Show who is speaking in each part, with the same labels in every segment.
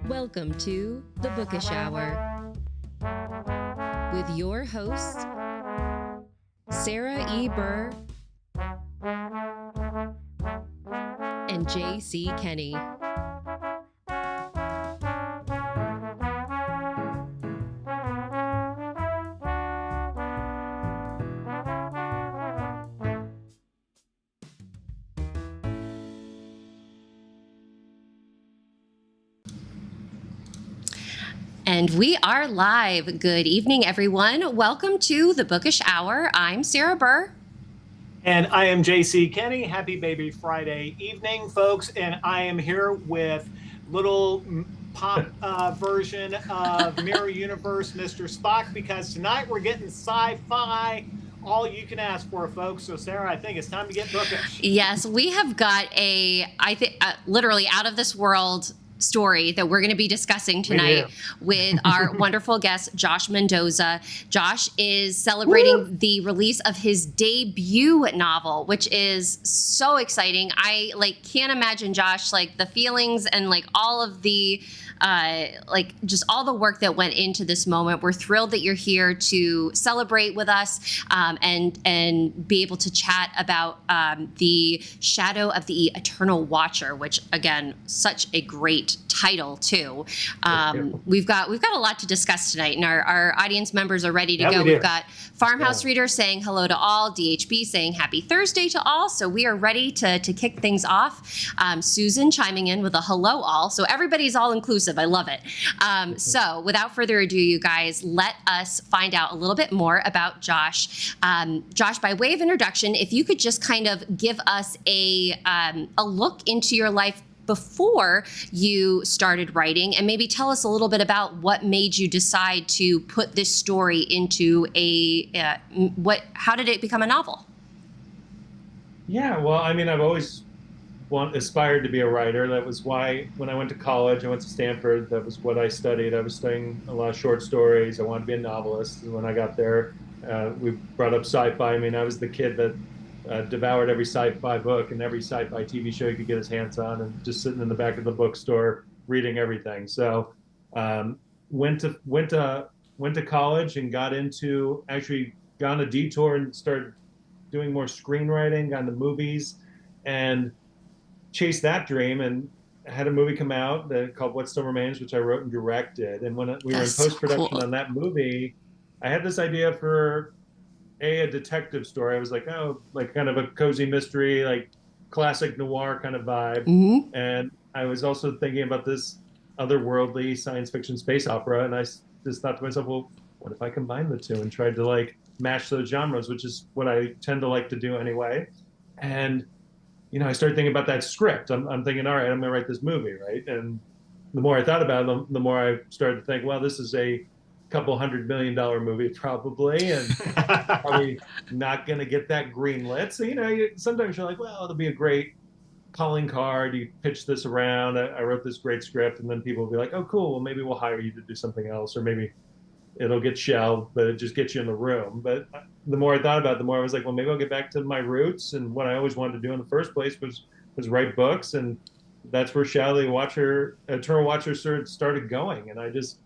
Speaker 1: Welcome to the Bookish Hour with your hosts, Sarah E. Burr and J.C. Kenney. And we are live. Good evening, everyone. Welcome to the Bookish Hour. I'm Sarah Burr.
Speaker 2: And I am J.C. Kenney. Happy Baby Friday evening, folks. And I am here with little pop version of Mirror Universe, Mr. Spock, because tonight we're getting sci-fi. All you can ask for, folks. So, Sarah, I think it's time to get bookish.
Speaker 1: Yes, we have got literally out of this world story that we're going to be discussing tonight with our wonderful guest, Josh Mendoza. Josh is celebrating the release of his debut novel, which is so exciting. I can't imagine, Josh, the feelings and all of the just all the work that went into this moment. We're thrilled that you're here to celebrate with us and be able to chat about the Shadow of the Eternal Watcher, which again, such a great title too. We've got a lot to discuss tonight, and our audience members are ready to go. We've got Farmhouse Reader saying hello to all, DHB saying happy Thursday to all. So we are ready to kick things off. Susan chiming in with a hello all. So everybody's all inclusive. I love it. So without further ado, you guys, let us find out a little bit more about Josh. Josh, by way of introduction, if you could just kind of give us a look into your life before you started writing, and maybe tell us a little bit about what made you decide to put this story into how did it become a novel?
Speaker 3: Yeah, well, I mean, I've always aspired to be a writer. That was why when I went to college, I went to Stanford, that was what I studied. I was studying a lot of short stories. I wanted to be a novelist. And when I got there, we brought up sci-fi. I mean, I was the kid that devoured every sci-fi book and every sci-fi TV show he could get his hands on, and just sitting in the back of the bookstore reading everything. So went to college and got on a detour and started doing more screenwriting, got into movies, and chased that dream, and had a movie come out called What Still Remains, which I wrote and directed. And when we were in post-production on that movie, I had this idea for a detective story. I was like, kind of a cozy mystery, classic noir kind of vibe.
Speaker 1: Mm-hmm.
Speaker 3: And I was also thinking about this otherworldly science fiction space opera. And I just thought to myself, well, what if I combine the two and tried to mash those genres, which is what I tend to like to do anyway. And, I started thinking about that script. I'm thinking, all right, I'm going to write this movie, right? And the more I thought about it, the more I started to think, well, this is a couple $100 million movie probably, and probably not going to get that greenlit. So, sometimes you're like, well, it'll be a great calling card. You pitch this around. I wrote this great script, and then people will be like, oh, cool. Well, maybe we'll hire you to do something else, or maybe it'll get shelved, but it just gets you in the room. But the more I thought about it, the more I was like, well, maybe I'll get back to my roots. And what I always wanted to do in the first place was write books. And that's where Shadow of the Eternal Watcher started going. And I just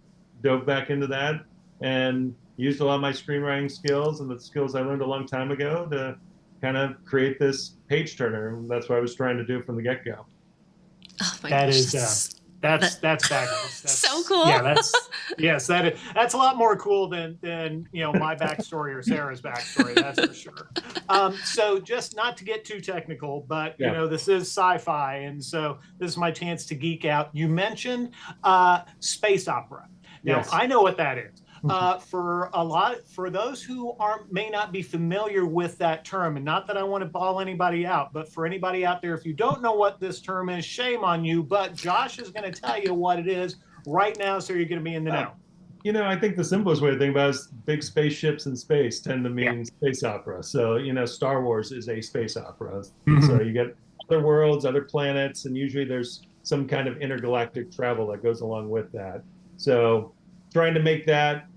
Speaker 3: dove back into that and used a lot of my screenwriting skills and the skills I learned a long time ago to kind of create this page turner. And that's what I was trying to do from the get-go.
Speaker 1: Oh my gosh.
Speaker 2: That's fabulous. That's
Speaker 1: so cool.
Speaker 2: Yeah, that's a lot more cool than my backstory or Sarah's backstory. That's for sure. So just not to get too technical, but this is sci-fi, and so this is my chance to geek out. You mentioned space opera. Now
Speaker 3: Yes.
Speaker 2: I know what that is. For those who may not be familiar with that term, and not that I want to ball anybody out, but for anybody out there, if you don't know what this term is, shame on you. But Josh is going to tell you what it is right now, so you're going to be in the know.
Speaker 3: I think the simplest way to think about it is big spaceships in space tend to mean space opera. So, Star Wars is a space opera.
Speaker 2: Mm-hmm.
Speaker 3: So you get other worlds, other planets, and usually there's some kind of intergalactic travel that goes along with that. So trying to make that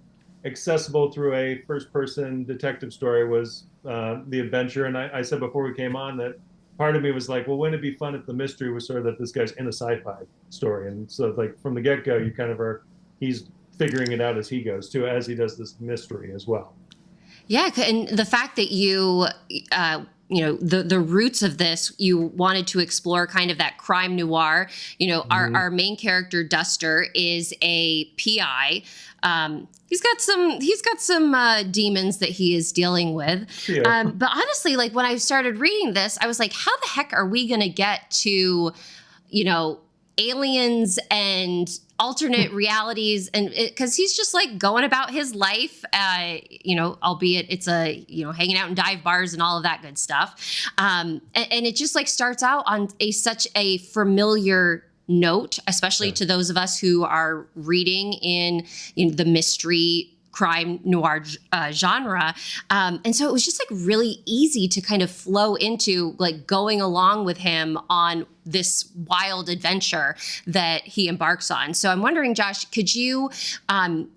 Speaker 3: accessible through a first-person detective story was the adventure. And I said before we came on that part of me was like, well, wouldn't it be fun if the mystery was sort of that this guy's in a sci-fi story? And so like from the get-go, you kind of are, he's figuring it out as he goes too, as he does this mystery as well.
Speaker 1: Yeah, and the fact that you, the roots of this, you wanted to explore kind of that crime noir. Our main character Duster is a PI. He's got some demons that he is dealing with.
Speaker 3: Yeah.
Speaker 1: But honestly, like when I started reading this, I was like, how the heck are we going to get to, aliens and alternate realities? And because he's just like going about his life, albeit it's hanging out in dive bars and all of that good stuff. And it just like starts out on such a familiar note, especially to those of us who are reading in the mystery crime noir genre. And so it was just like really easy to kind of flow into like going along with him on this wild adventure that he embarks on. So I'm wondering, Josh, could you kind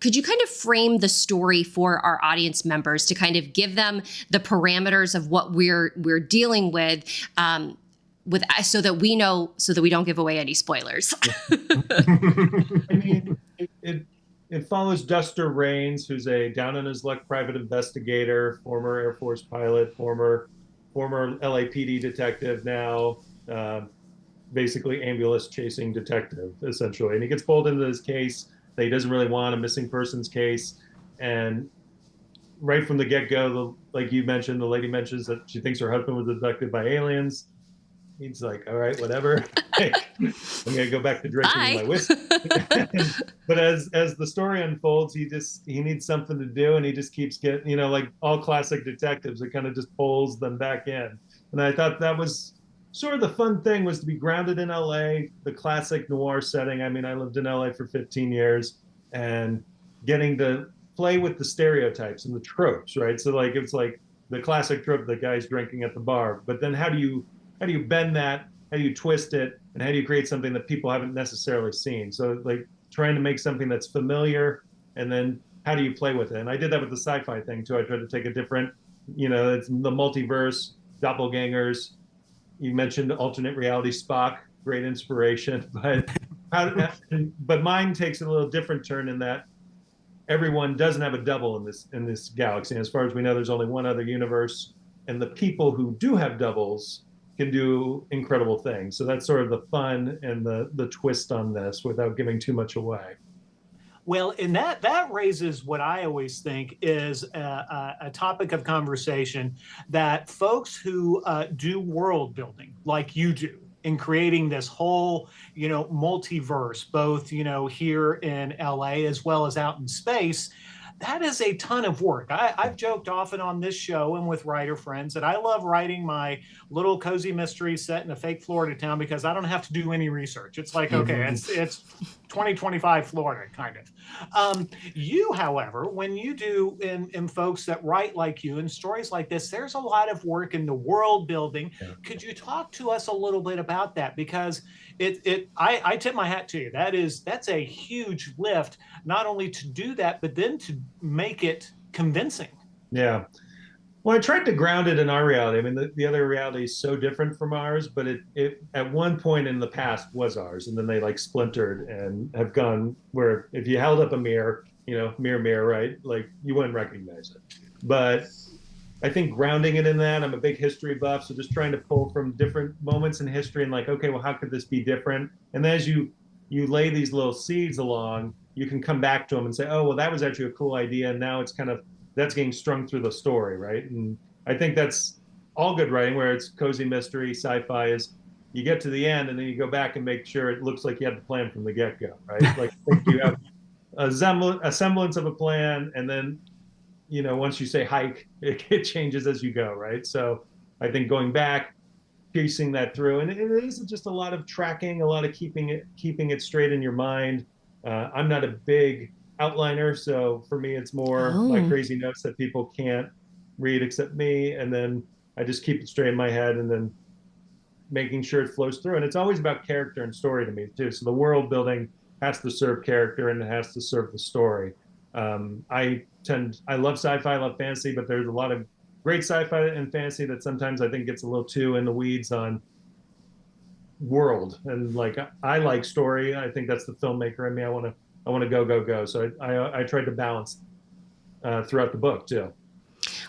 Speaker 1: of frame the story for our audience members to kind of give them the parameters of what we're dealing with, so that we don't give away any spoilers?
Speaker 3: I mean, it follows Duster Raines, who's a down on his luck private investigator, former Air Force pilot, former LAPD detective, now basically ambulance chasing detective, essentially. And he gets pulled into this case that he doesn't really want, a missing persons case. And right from the get-go, like you mentioned, the lady mentions that she thinks her husband was abducted by aliens. He's like, all right, whatever. I'm gonna go back to drinking my whiskey. But as the story unfolds, he needs something to do, and he just keeps getting, like all classic detectives, it kind of just pulls them back in. And I thought that was sort of the fun thing, was to be grounded in LA, the classic noir setting. I mean, I lived in LA for 15 years, and getting to play with the stereotypes and the tropes, right? So like it's like the classic trope, the guy's drinking at the bar, but then how do you bend that? How do you twist it? And how do you create something that people haven't necessarily seen? So like trying to make something that's familiar, and then how do you play with it? And I did that with the sci-fi thing too. I tried to take a different, it's the multiverse, doppelgangers. You mentioned alternate reality Spock, great inspiration, but mine takes a little different turn in that everyone doesn't have a double in this galaxy. And as far as we know, there's only one other universe, and the people who do have doubles can do incredible things. So that's sort of the fun and the twist on this, without giving too much away.
Speaker 2: Well, and that raises what I always think is a topic of conversation, that folks who do world building like you do, in creating this whole, multiverse, both, here in LA as well as out in space, that is a ton of work. I've joked often on this show and with writer friends that I love writing my little cozy mystery set in a fake Florida town, because I don't have to do any research. It's like, okay, it's 2025 Florida, kind of. You, however, when you do in folks that write like you in stories like this, there's a lot of work in the world building. Yeah. Could you talk to us a little bit about that? Because I tip my hat to you. That's a huge lift, not only to do that, but then to make it convincing.
Speaker 3: Yeah. Well, I tried to ground it in our reality. I mean, the other reality is so different from ours, but it at one point in the past was ours, and then they like splintered and have gone where if you held up a mirror, mirror, right? Like you wouldn't recognize it. But I think grounding it in that, I'm a big history buff, so just trying to pull from different moments in history and like, okay, well, how could this be different? And then as you lay these little seeds along, you can come back to them and say, oh, well, that was actually a cool idea. And now it's kind of, that's getting strung through the story, right? And I think that's all good writing, where it's cozy mystery, sci-fi, is you get to the end and then you go back and make sure it looks like you had the plan from the get-go, right? Like you have a semblance of a plan, and then, once you say hike, it changes as you go, right? So I think going back, piecing that through, and it is just a lot of tracking, a lot of keeping it straight in your mind. I'm not a big outliner, so for me it's more my crazy notes that people can't read except me, and then I just keep it straight in my head and then making sure it flows through. And it's always about character and story to me too. So the world building has to serve character and it has to serve the story. I love sci-fi, I love fantasy, but there's a lot of great sci-fi and fantasy that sometimes I think gets a little too in the weeds on world. And like, I like story. I think that's the filmmaker in me. I want to go. So I tried to balance throughout the book too.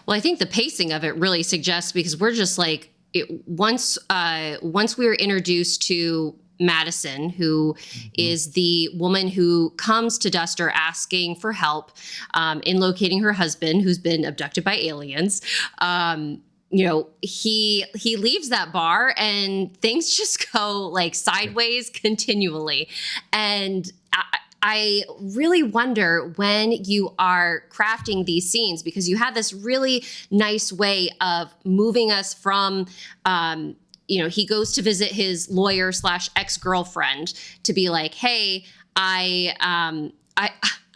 Speaker 1: Well, I think the pacing of it really suggests, because we're just like, once we were introduced to Madison, who is the woman who comes to Duster asking for help in locating her husband, who's been abducted by aliens. He leaves that bar and things just go like sideways continually. And I really wonder, when you are crafting these scenes, because you had this really nice way of moving us from, he goes to visit his lawyer / ex-girlfriend to be like, hey, I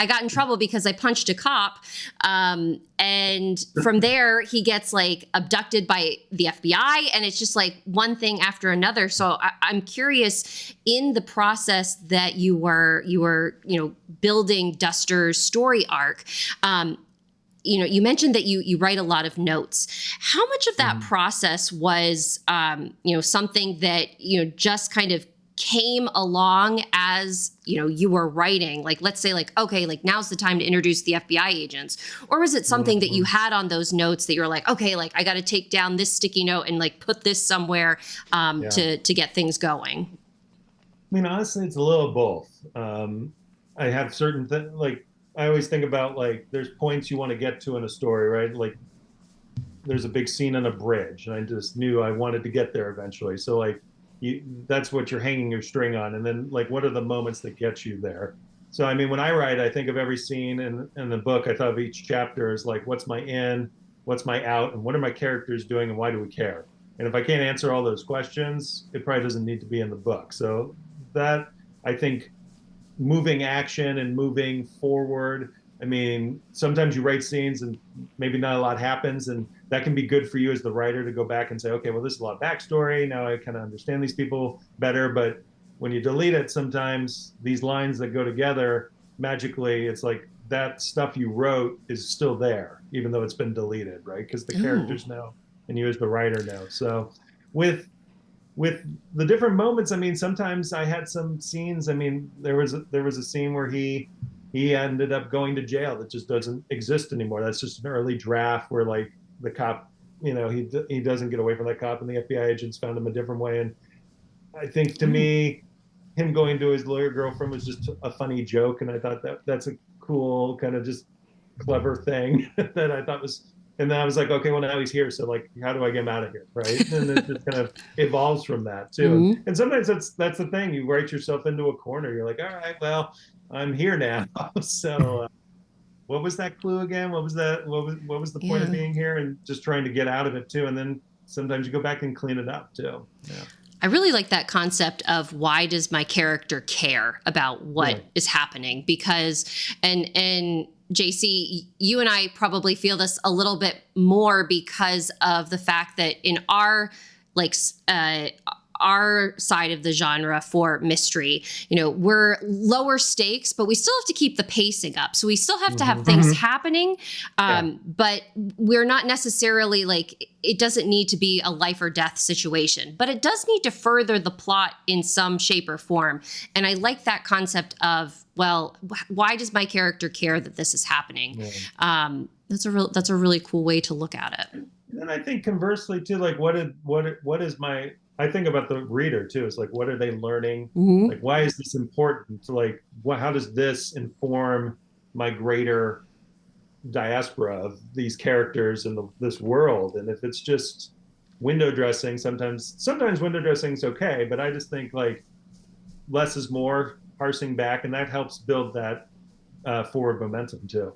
Speaker 1: got in trouble because I punched a cop. And from there, he gets like abducted by the FBI, and it's just like one thing after another. So I'm curious, in the process that you were building Duster's story arc, you mentioned that you write a lot of notes. How much of that process was, something that, just kind of came along as, you were writing? Like, let's say like, okay, like now's the time to introduce the FBI agents. Or was it something that you had on those notes that you were like, okay, like I got to take down this sticky note and like put this somewhere to get things going?
Speaker 3: I mean, honestly, it's a little of both. I have certain things, like, I always think about like, there's points you want to get to in a story, right? Like there's a big scene on a bridge and I just knew I wanted to get there eventually. So like, that's what you're hanging your string on. And then like, what are the moments that get you there? So, I mean, when I write, I think of every scene in the book. I thought of each chapter as like, what's my in, what's my out, and what are my characters doing and why do we care? And if I can't answer all those questions, it probably doesn't need to be in the book. So that, I think, moving action and moving forward. I mean, sometimes you write scenes and maybe not a lot happens, and that can be good for you as the writer to go back and say, okay, well, this is a lot of backstory. Now I kind of understand these people better. But when you delete it, sometimes these lines that go together magically, it's like that stuff you wrote is still there, even though it's been deleted, right? Because the characters know and you as the writer know. So with the different moments, I mean, sometimes I had some scenes. I mean, there was a scene where he ended up going to jail that just doesn't exist anymore. That's just an early draft where like the cop, he doesn't get away from that cop, and the FBI agents found him a different way. And I think to me, him going to his lawyer girlfriend was just a funny joke, and I thought that's a cool kind of just clever thing that I thought was. And then I was like, okay, well, now he's here. So like, how do I get him out of here? Right. And it just kind of evolves from that too. And sometimes that's the thing. You write yourself into a corner. You're like, all right, well, I'm here now. So what was that clue again? What was that? What was the point of being here? And just trying to get out of it too. And then sometimes you go back and clean it up too. Yeah.
Speaker 1: I really like that concept of, why does my character care about what is happening? Because, and JC, you and I probably feel this a little bit more because of the fact that in our our side of the genre for mystery, we're lower stakes, but we still have to keep the pacing up. So we still have to have things happening, but we're not necessarily like, it doesn't need to be a life or death situation, but it does need to further the plot in some shape or form. And I like that concept of, well, why does my character care that this is happening? That's a really cool way to look at it.
Speaker 3: And I think conversely too, like what is my, I think about the reader too. It's like, what are they learning? Like, why is this important? Like, how does this inform my greater diaspora of these characters and this world? And if it's just window dressing, sometimes window dressing is okay, but I just think like less is more, parsing back, and that helps build that forward momentum too.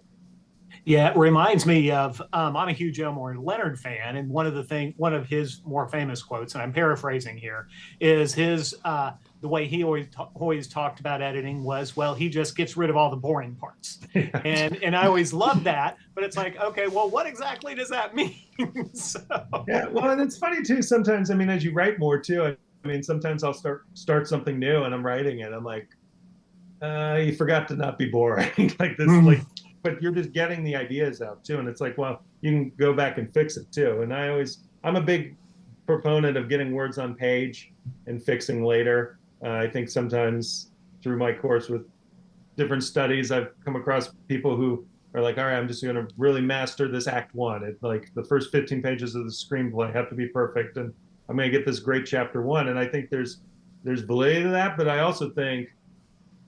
Speaker 2: Yeah, it reminds me of, I'm a huge Elmore Leonard fan, and one of his more famous quotes, and I'm paraphrasing here, is his the way he always talked about editing was, well, he just gets rid of all the boring parts. and I always loved that, but it's like, okay, well, what exactly does that mean? So.
Speaker 3: Yeah, well, and it's funny too, sometimes, I mean, as you write more too, I mean, sometimes I'll start something new and I'm writing it, I'm like, you forgot to not be boring. Like this, like, but you're just getting the ideas out too. And it's like, well, you can go back and fix it too. And I'm a big proponent of getting words on page and fixing later. I think sometimes through my course with different studies, I've come across people who are like, all right, I'm just going to really master this act one. It's like the first 15 pages of the screenplay have to be perfect, and I'm going to get this great chapter one. And I think there's validity to that, but I also think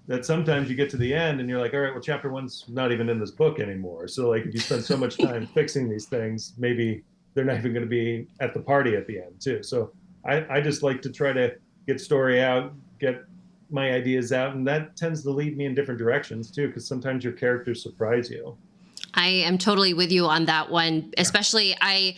Speaker 3: that sometimes you get to the end and you're like, all right, well, chapter one's not even in this book anymore. So like, if you spend so much time fixing these things, maybe they're not even going to be at the party at the end too. So I just like to try to get story out, get my ideas out, and that tends to lead me in different directions too, because sometimes your characters surprise you.
Speaker 1: I am totally with you on that one. Especially, I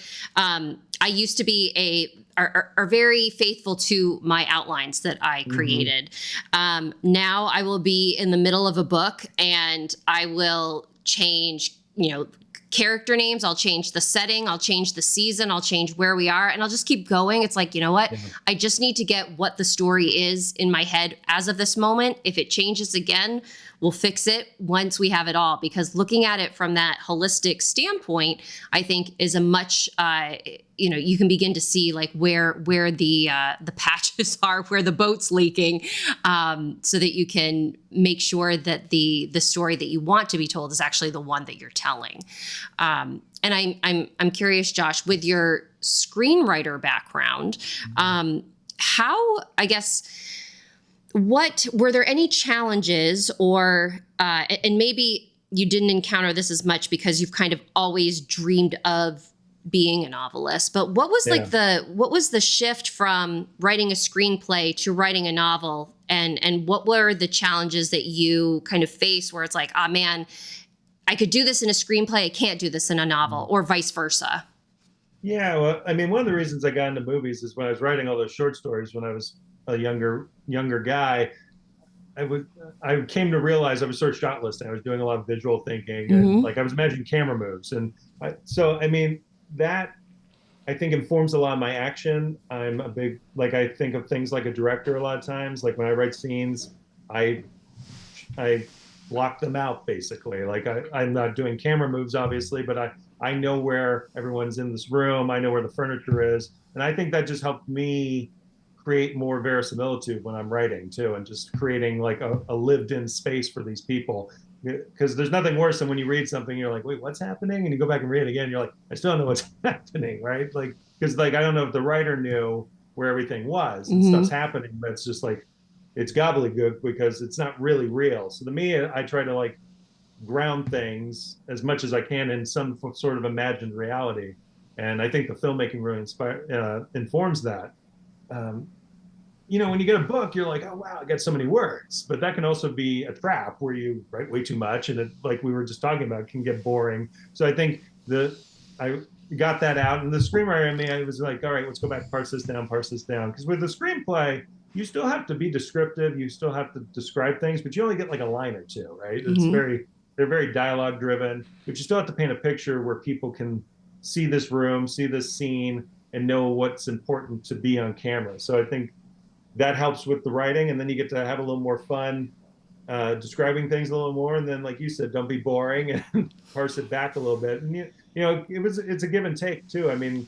Speaker 1: used to be are very faithful to my outlines that I created. Now I will be in the middle of a book and I will change, character names. I'll change the setting. I'll change the season. I'll change where we are, and I'll just keep going. It's like, you know what? I just need to get what the story is in my head as of this moment. If it changes again, we'll fix it once we have it all, because looking at it from that holistic standpoint, I think is a much, you can begin to see like where the patches are, where the boat's leaking, so that you can make sure that the story that you want to be told is actually the one that you're telling. And I'm curious, Josh, with your screenwriter background, what were there any challenges, or and maybe you didn't encounter this as much because you've kind of always dreamed of being a novelist, but what was what was the shift from writing a screenplay to writing a novel, and what were the challenges that you kind of face where it's like, oh man, I could do this in a screenplay, I can't do this in a novel, or vice versa?
Speaker 3: Yeah, well, I mean, one of the reasons I got into movies is when I was writing all those short stories when I was a younger guy, I came to realize I was sort of shot listing. I was doing a lot of visual thinking, and like I was imagining camera moves, and that I think informs a lot of my action. I'm a big, like, I think of things like a director a lot of times. Like when I write scenes, I block them out basically. Like I'm not doing camera moves obviously, but I know where everyone's in this room. I know where the furniture is, and I think that just helped me create more verisimilitude when I'm writing too, and just creating like a lived-in space for these people. Because there's nothing worse than when you read something, you're like, wait, what's happening? And you go back and read it again, and you're like, I still don't know what's happening, right? Like, because like I don't know if the writer knew where everything was and stuff's happening, but it's just like it's gobbledygook because it's not really real. So to me, I try to like ground things as much as I can in some sort of imagined reality, and I think the filmmaking really informs that. When you get a book, you're like, oh, wow, I got so many words. But that can also be a trap where you write way too much. And it, like we were just talking about, can get boring. So I think I got that out. And the screenwriter in me, I was like, all right, let's go back, parse this down. Because with the screenplay, you still have to be descriptive. You still have to describe things, but you only get like a line or two, right? They're very dialogue driven, but you still have to paint a picture where people can see this room, see this scene, and know what's important to be on camera. So I think that helps with the writing, and then you get to have a little more fun describing things a little more. And then, like you said, don't be boring and parse it back a little bit. And it's a give and take too. I mean,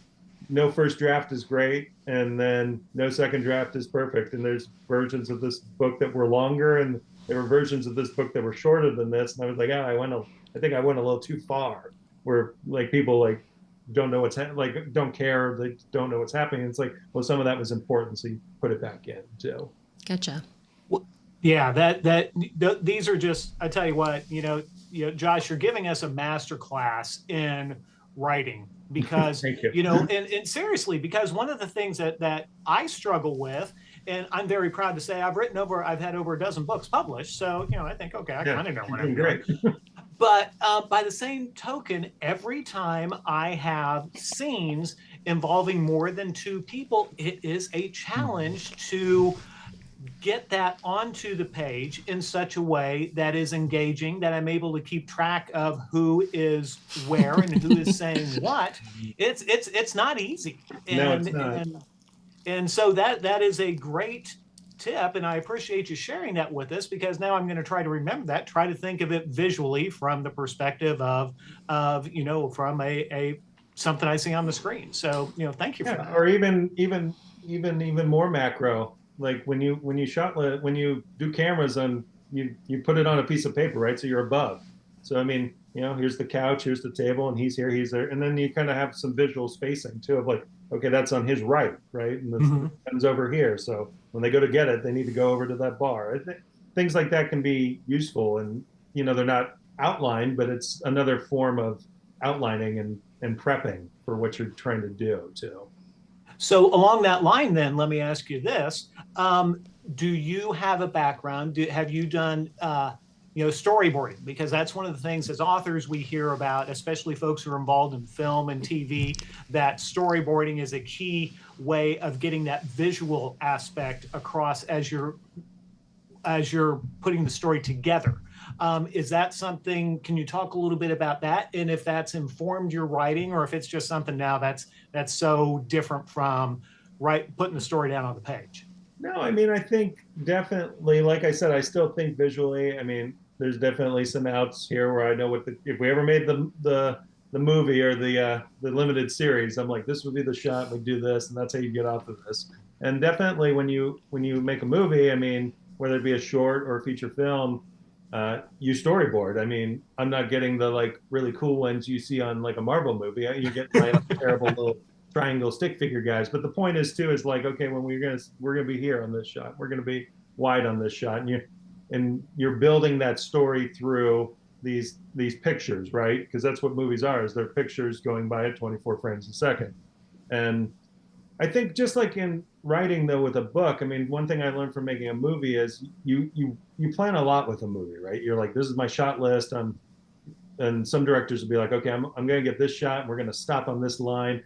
Speaker 3: no first draft is great, and then no second draft is perfect. And there's versions of this book that were longer, and there were versions of this book that were shorter than this. And I was like, I think I went a little too far, where like people like don't know don't care, they don't know what's happening. It's like, well, some of that was important, so you put it back in too.
Speaker 1: Gotcha.
Speaker 2: Well, yeah, these are just, I tell you what, Josh, you're giving us a master class in writing, because
Speaker 3: Thank you.
Speaker 2: And seriously, because one of the things that I struggle with, and I'm very proud to say I've had over a dozen books published, so I think, okay, I kind of know what I'm doing. But by the same token, every time I have scenes involving more than two people, it is a challenge to get that onto the page in such a way that is engaging, that I'm able to keep track of who is where and who is saying what. It's not easy.
Speaker 3: No, it's not.
Speaker 2: And so that is a great tip, and I appreciate you sharing that with us, because now I'm going to try to remember that, try to think of it visually from the perspective of from a something I see on the screen. So, thank you for that.
Speaker 3: Or even more macro, like when you do cameras on, you put it on a piece of paper, right? So you're above. So I mean, here's the couch, here's the table, and he's here, he's there, and then you kind of have some visual spacing too, of like, okay, that's on his right, and the pen's over here. So when they go to get it, they need to go over to that bar. Things like that can be useful, and they're not outlined, but it's another form of outlining and prepping for what you're trying to do too.
Speaker 2: So along that line, then, let me ask you this: do you have a background? Have you done storyboarding? Because that's one of the things as authors we hear about, especially folks who are involved in film and TV, that storyboarding is a key way of getting that visual aspect across as you're putting the story together. Is that something? Can you talk a little bit about that, and if that's informed your writing, or if it's just something now that's so different from putting the story down on the page?
Speaker 3: No, I mean, I think definitely, like I said, I still think visually. I mean, there's definitely some outs here where I know if we ever made the movie or the limited series, I'm like, this would be the shot, we do this, and that's how you get off of this. And definitely when you make a movie, I mean, whether it be a short or a feature film, you storyboard. I mean, I'm not getting the really cool ones you see on a Marvel movie. You get terrible little triangle stick figure guys. But the point is too, is okay, when we're gonna be here on this shot, we're gonna be wide on this shot, and you're building that story through these pictures, right? Because that's what movies are, is they're pictures going by at 24 frames a second. And I think just like in writing though with a book, I mean, one thing I learned from making a movie is you plan a lot with a movie, right? You're like, this is my shot list. And some directors will be like, okay, I'm gonna get this shot, and we're gonna stop on this line.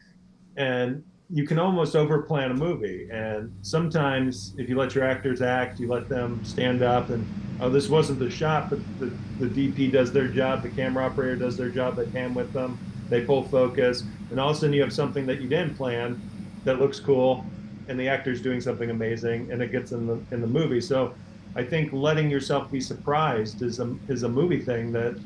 Speaker 3: And you can almost overplan a movie. And sometimes if you let your actors act, you let them stand up and, oh, this wasn't the shot, but the DP does their job, the camera operator does their job, they pan with them, they pull focus, and all of a sudden you have something that you didn't plan that looks cool, and the actor's doing something amazing, and it gets in the movie. So I think letting yourself be surprised is a movie thing that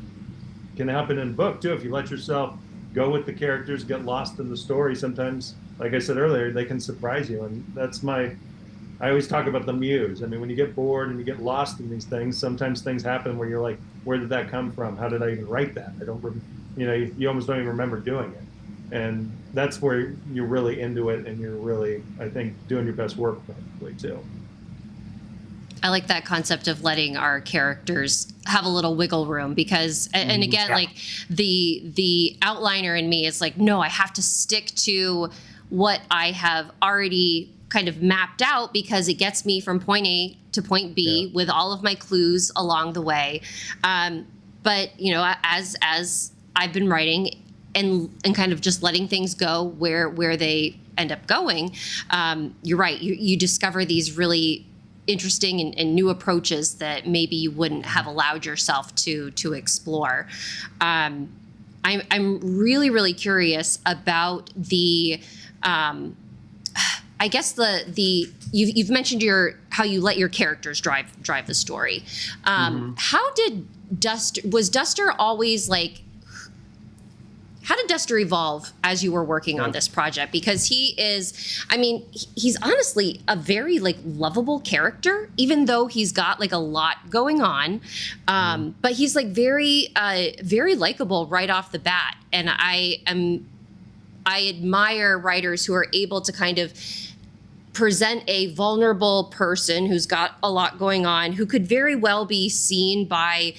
Speaker 3: can happen in a book too. If you let yourself go with the characters, get lost in the story, sometimes, like I said earlier, they can surprise you. And I always talk about the muse. I mean, when you get bored and you get lost in these things, sometimes things happen where you're like, where did that come from? How did I even write that? I don't, you almost don't even remember doing it. And that's where you're really into it, and you're really, I think, doing your best work probably too.
Speaker 1: I like that concept of letting our characters have a little wiggle room, because, and again, like the outliner in me is like, no, I have to stick to what I have already kind of mapped out, because it gets me from point A to point B with all of my clues along the way. But as I've been writing and kind of just letting things go where they end up going, you're right. You discover these really interesting and new approaches that maybe you wouldn't have allowed yourself to explore. I'm really, really curious about the, I guess you've mentioned how you let your characters drive the story. How did Duster always how did Duster evolve as you were working on this project? Because he's honestly a very lovable character, even though he's got a lot going on. But he's very, very likable right off the bat. And I admire writers who are able to kind of present a vulnerable person who's got a lot going on, who could very well be seen by,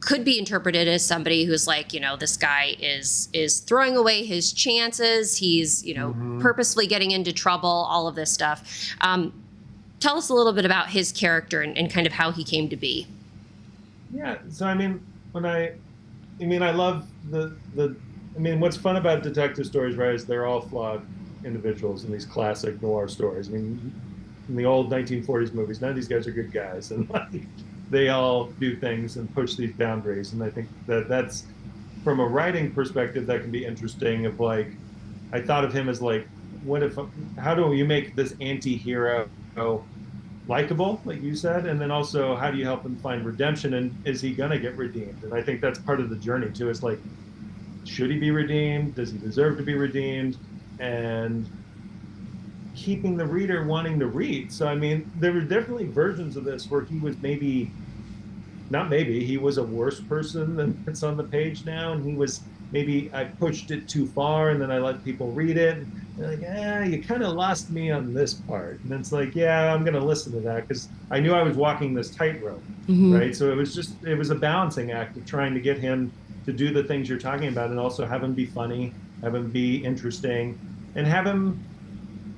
Speaker 1: could be interpreted as somebody who's this guy is throwing away his chances. He's, purposefully getting into trouble, all of this stuff. Tell us a little bit about his character and kind of how he came to be.
Speaker 3: Yeah. So, I love what's fun about detective stories, right, is they're all flawed individuals in these classic noir stories. In the old 1940s movies, none of these guys are good guys. And they all do things and push these boundaries. And I think that's, from a writing perspective, that can be interesting. I thought of him as how do you make this anti-hero likable, like you said, and then also how do you help him find redemption, and is he gonna get redeemed? And I think that's part of the journey too. Is like, should he be redeemed? Does he deserve to be redeemed? And keeping the reader wanting to read. So I mean, there were definitely versions of this where he was he was a worse person than it's on the page now, and he was maybe I pushed it too far, and then I let people read it. And they're like, you kind of lost me on this part. And it's like, yeah, I'm going to listen to that because I knew I was walking this tightrope, right? So it was a balancing act of trying to get him to do the things you're talking about, and also have him be funny, have him be interesting, and have him.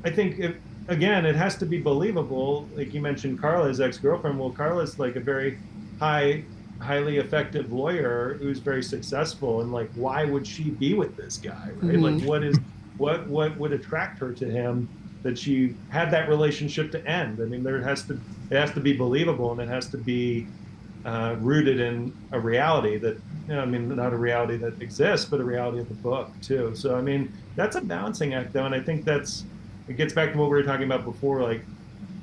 Speaker 3: I think again, it has to be believable. Like you mentioned, Carla's ex-girlfriend. Well, Carla's like a very highly effective lawyer who's very successful, and like, why would she be with this guy, right? Like, what would attract her to him that she had that relationship to end? I mean, it has to be believable, and it has to be rooted in a reality that, I mean, not a reality that exists, but a reality of the book too. So I mean, that's a balancing act though, and I think it gets back to what we were talking about before, like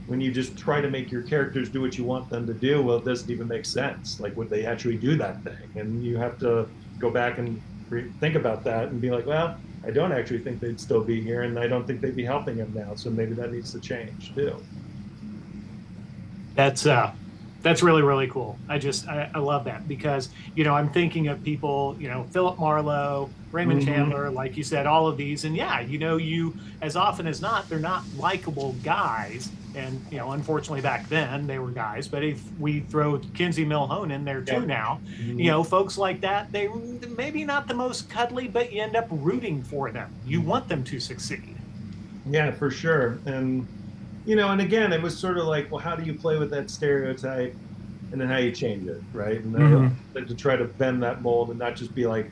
Speaker 3: when you just try to make your characters do what you want them to do, well, it doesn't even make sense. Like, would they actually do that thing? And you have to go back and think about that and be like, well, I don't actually think they'd still be here, and I don't think they'd be helping him now. So maybe that needs to change too.
Speaker 2: That's really, really cool. I love that because, I'm thinking of people, Philip Marlowe, Raymond Chandler, like you said, all of these. And yeah, you as often as not, they're not likable guys. And, unfortunately back then they were guys, but if we throw Kinsey Milhone in there too now, folks like that, they maybe not the most cuddly, but you end up rooting for them. You want them to succeed.
Speaker 3: Yeah, for sure. And, and again, it was sort of like, well, how do you play with that stereotype and then how you change it, right? And to try to bend that mold and not just be like,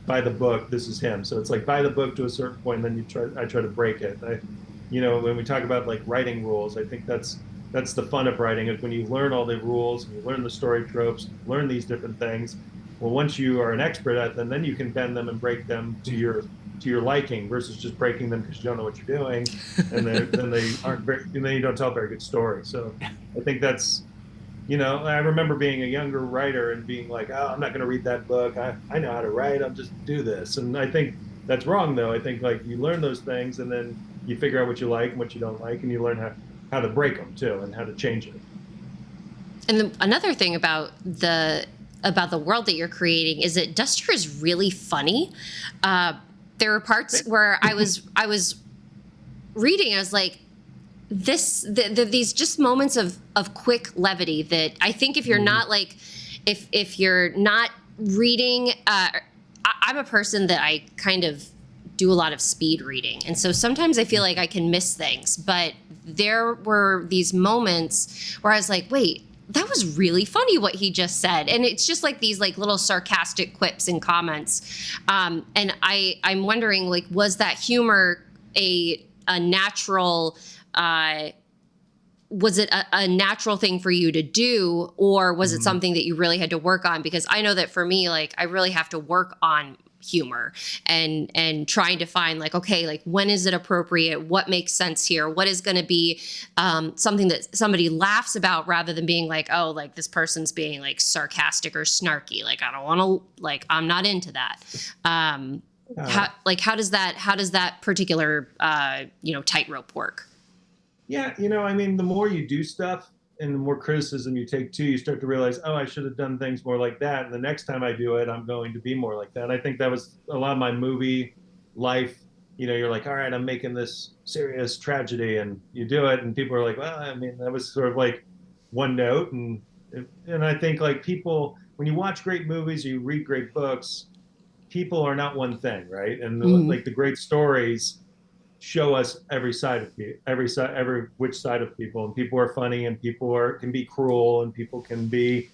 Speaker 3: by the book, this is him. So it's like by the book to a certain point, and then I try to break it. When we talk about like writing rules, I think that's the fun of writing, is when you learn all the rules, and you learn the story tropes, learn these different things. Well, once you are an expert at them, then you can bend them and break them to your liking, versus just breaking them because you don't know what you're doing, and then they aren't very, and then you don't tell a very good story. So I think that's, I remember being a younger writer and being like, oh, I'm not going to read that book. I know how to write. I'll just do this. And I think that's wrong, though. I think like you learn those things, and then you figure out what you like and what you don't like, and you learn how to break them too, and how to change it.
Speaker 1: And another thing about the world that you're creating is that Duster is really funny. There were parts where I was reading, I was like, these just moments of quick levity that I think if you're not like, if you're not reading, I'm a person that I kind of do a lot of speed reading. And so sometimes I feel like I can miss things, but there were these moments where I was like, wait, that was really funny what he just said. And it's just like these like little sarcastic quips and comments. And I'm wondering, like, was that humor a natural, was it a natural thing for you to do, or was it something that you really had to work on? Because I know that for me, like, I really have to work on humor and trying to find like, okay, like when is it appropriate? What makes sense here? What is going to be something that somebody laughs about, rather than being like, oh, like this person's being like sarcastic or snarky. Like, I don't want to, like, I'm not into that. How does that particular, tightrope work?
Speaker 3: Yeah. I mean, the more you do stuff and the more criticism you take too, you start to realize, oh, I should have done things more like that. And the next time I do it, I'm going to be more like that. And I think that was a lot of my movie life. You're like, all right, I'm making this serious tragedy, and you do it, and people are like, well, I mean, that was sort of like one note. And I think like people, when you watch great movies or you read great books, people are not one thing, right? And like the great stories show us every which side of people, and people are funny, and people can be cruel, and people can be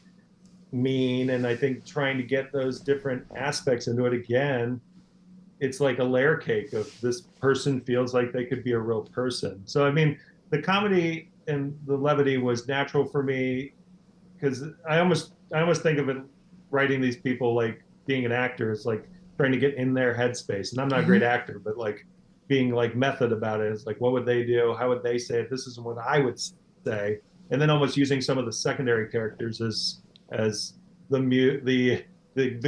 Speaker 3: mean. And I think trying to get those different aspects into it again, it's like a layer cake of this person feels like they could be a real person. So I mean, the comedy and the levity was natural for me, because I almost think of it, writing these people like being an actor is like trying to get in their headspace. And I'm not a great actor, but like being like method about it. It's like, what would they do? How would they say it? This isn't what I would say. And then almost using some of the secondary characters as the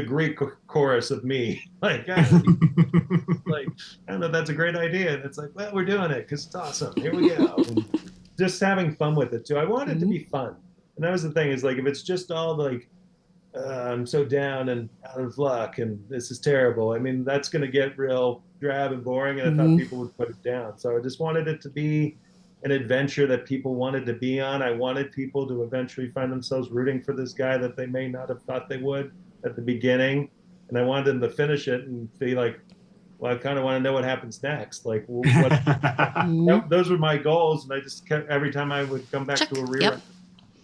Speaker 3: Greek chorus of me. Like, like, I don't know, that's a great idea. And it's like, well, we're doing it because it's awesome. Here we go. And just having fun with it too. I want it to be fun. And that was the thing, is like, if it's just all like, I'm so down and out of luck and this is terrible, I mean, that's going to get real drab and boring, and I thought people would put it down. So I just wanted it to be an adventure that people wanted to be on. I wanted people to eventually find themselves rooting for this guy that they may not have thought they would at the beginning. And I wanted them to finish it and be like, well, I kind of want to know what happens next. Like, what, those were my goals. And I just kept, every time I would come back to a rerun,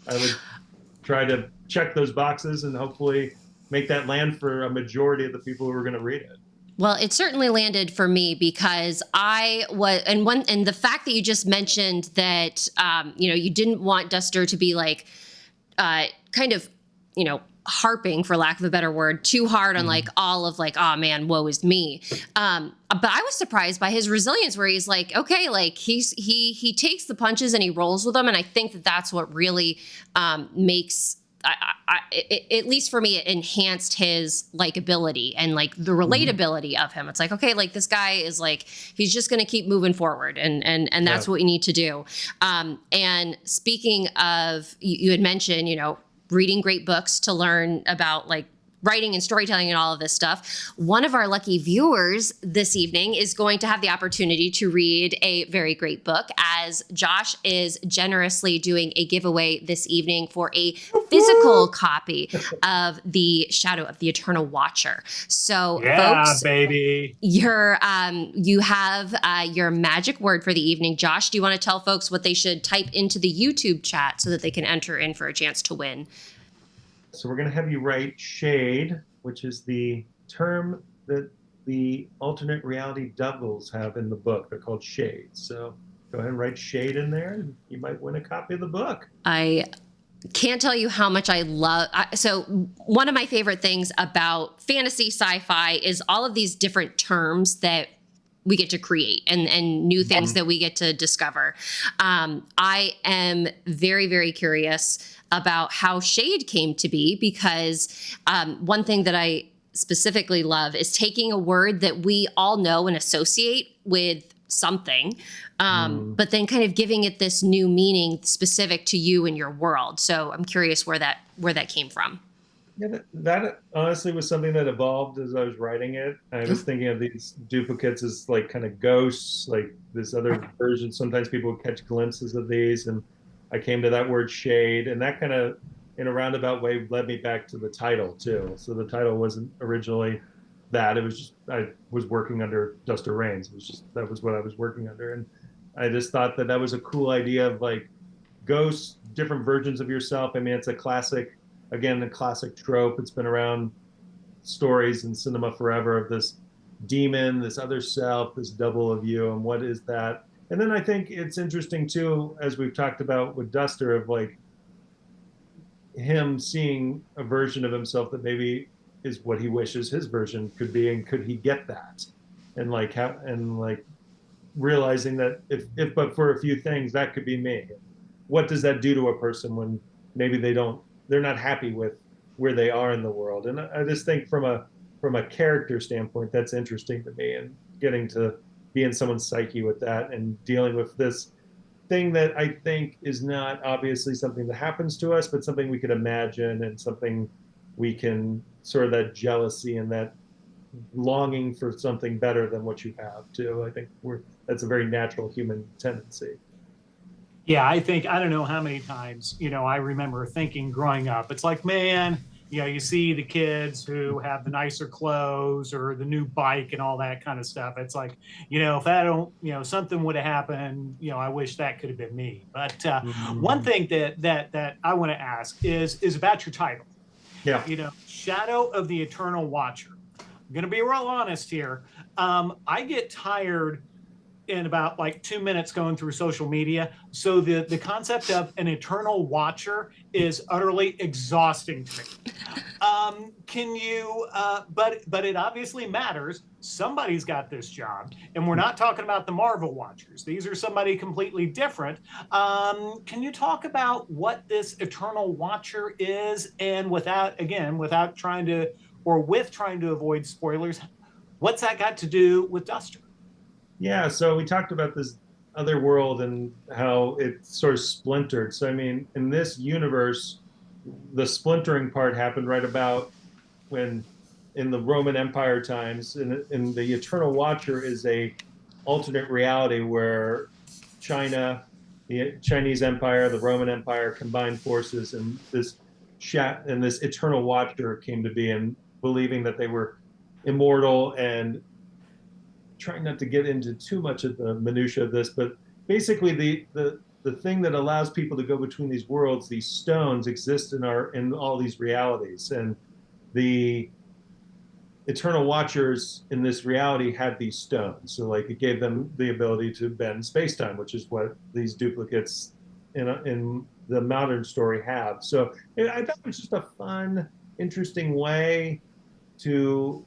Speaker 3: I would try to check those boxes and hopefully make that land for a majority of the people who were going to read it.
Speaker 1: Well, it certainly landed for me, because I was, and the fact that you just mentioned that, you didn't want Duster to be like, kind of, harping, for lack of a better word, too hard on like all of like, oh man, woe is me. But I was surprised by his resilience, where he's like, okay, like he takes the punches and he rolls with them. And I think that that's what really makes, at least for me, it enhanced his likability and like the relatability of him. It's like, okay, like this guy is like, he's just going to keep moving forward, and that's what we need to do. And speaking of, you had mentioned, reading great books to learn about like writing and storytelling and all of this stuff. One of our lucky viewers this evening is going to have the opportunity to read a very great book, as Josh is generously doing a giveaway this evening for a physical copy of The Shadow of the Eternal Watcher. So folks,
Speaker 2: baby,
Speaker 1: you have your magic word for the evening. Josh, do you want to tell folks what they should type into the YouTube chat so that they can enter in for a chance to win?
Speaker 3: So we're going to have you write shade, which is the term that the alternate reality doubles have in the book. They're called shades. So go ahead and write shade in there, and you might win a copy of the book.
Speaker 1: I can't tell you how much I love. So one of my favorite things about fantasy sci-fi is all of these different terms that we get to create and new things that we get to discover. I am very, very curious about how shade came to be, because one thing that I specifically love is taking a word that we all know and associate with something, but then kind of giving it this new meaning specific to you and your world. So I'm curious where that came from.
Speaker 3: Yeah, that honestly was something that evolved as I was writing it. I was thinking of these duplicates as like kind of ghosts, like this other version. Sometimes people would catch glimpses of these, and I came to that word shade, and that kind of, in a roundabout way, led me back to the title too. So the title wasn't originally that. It was just, I was working under Duster Reigns. It was just, that was what I was working under. And I just thought that that was a cool idea of like ghosts, different versions of yourself. I mean, it's a classic trope. It's been around stories in cinema forever, of this demon, this other self, this double of you, and what is that? And then I think it's interesting too, as we've talked about with Duster, of like him seeing a version of himself that maybe is what he wishes his version could be, and could he get that? And like how, and like realizing that if but for a few things, that could be me. What does that do to a person when maybe they're not happy with where they are in the world? And I just think from a character standpoint, that's interesting to me, and getting to be in someone's psyche with that, and dealing with this thing that I think is not obviously something that happens to us, but something we could imagine, and something we can sort of, that jealousy and that longing for something better than what you have too. I think that's a very natural human tendency.
Speaker 2: Yeah, I don't know how many times, I remember thinking growing up, it's like, man, you see the kids who have the nicer clothes or the new bike and all that kind of stuff. It's like, if I don't, something would have happened, I wish that could have been me. But one thing that I want to ask is about your title.
Speaker 3: Yeah.
Speaker 2: Shadow of the Eternal Watcher. I'm going to be real honest here. I get tired in about like 2 minutes going through social media. So the concept of an eternal watcher is utterly exhausting to me. Can you, but it obviously matters. Somebody's got this job, and we're not talking about the Marvel Watchers. These are somebody completely different. Can you talk about what this Eternal Watcher is, and without trying to, or with trying to avoid spoilers, what's that got to do with Duster?
Speaker 3: Yeah, so we talked about this other world and how it sort of splintered. So I mean, in this universe, the splintering part happened right about when in the Roman Empire times, in the Eternal Watcher is a alternate reality where China, the Chinese Empire, the Roman Empire combined forces, and this Eternal Watcher came to be, and believing that they were immortal, and trying not to get into too much of the minutia of this, but basically the thing that allows people to go between these worlds, these stones, exist in all these realities, and the Eternal Watchers in this reality had these stones. So like it gave them the ability to bend space-time, which is what these duplicates in the modern story have. So I thought it was just a fun, interesting way to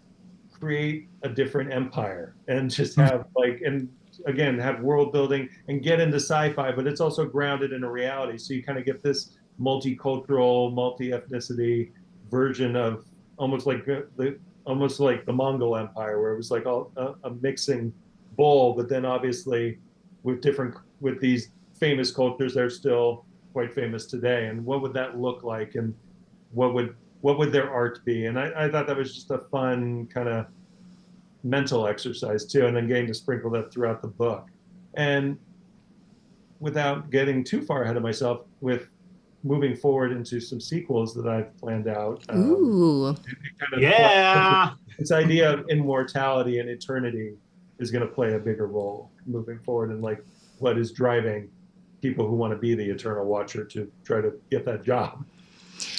Speaker 3: create a different empire and just have like, and again, have world building and get into sci-fi, but it's also grounded in a reality. So you kind of get this multicultural, multi-ethnicity version of almost like the Mongol Empire, where it was like a mixing bowl, but then obviously with these famous cultures, they're still quite famous today. And what would that look like? And what would their art be? And I thought that was just a fun kind of mental exercise too, and then getting to sprinkle that throughout the book. And without getting too far ahead of myself, with moving forward into some sequels that I've planned out.
Speaker 1: Ooh.
Speaker 2: Yeah.
Speaker 3: This idea of immortality and eternity is going to play a bigger role moving forward, and like what is driving people who want to be the Eternal Watcher to try to get that job.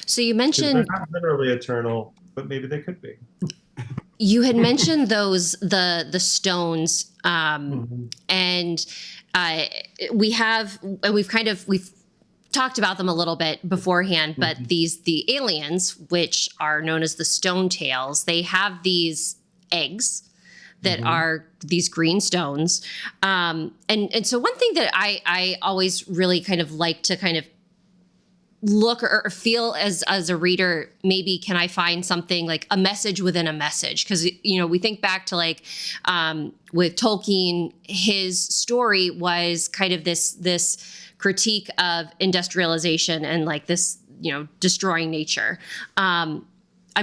Speaker 1: So you mentioned
Speaker 3: they're not literally eternal, but maybe they could be.
Speaker 1: You had mentioned the stones, and we've talked about them a little bit beforehand, but the aliens, which are known as the stone tails, they have these eggs that are these green stones. And so one thing that I always really kind of like to kind of look or feel as a reader, maybe can I find something like a message within a message? Because, we think back to like with Tolkien, his story was kind of this critique of industrialization and like this, destroying nature. I'm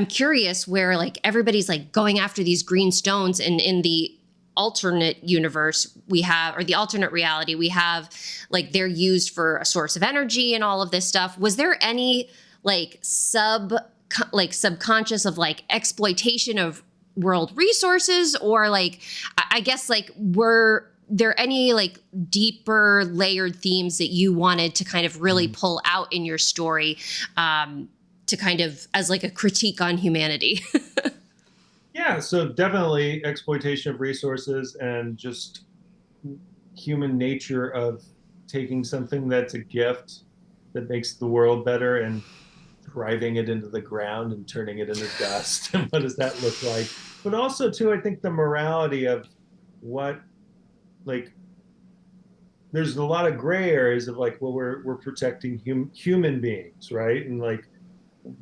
Speaker 1: curious where like everybody's like going after these green stones, and in the alternate universe we have, or the alternate reality we have, like they're used for a source of energy and all of this stuff. Was there any like subconscious of like exploitation of world resources, or like, I guess like were there any like deeper layered themes that you wanted to kind of really pull out in your story, to kind of as like a critique on humanity?
Speaker 3: Yeah, so definitely exploitation of resources and just human nature of taking something that's a gift that makes the world better and driving it into the ground and turning it into dust. And what does that look like? But also, too, I think the morality of what, like, there's a lot of gray areas of like, well, we're protecting human beings, right? And like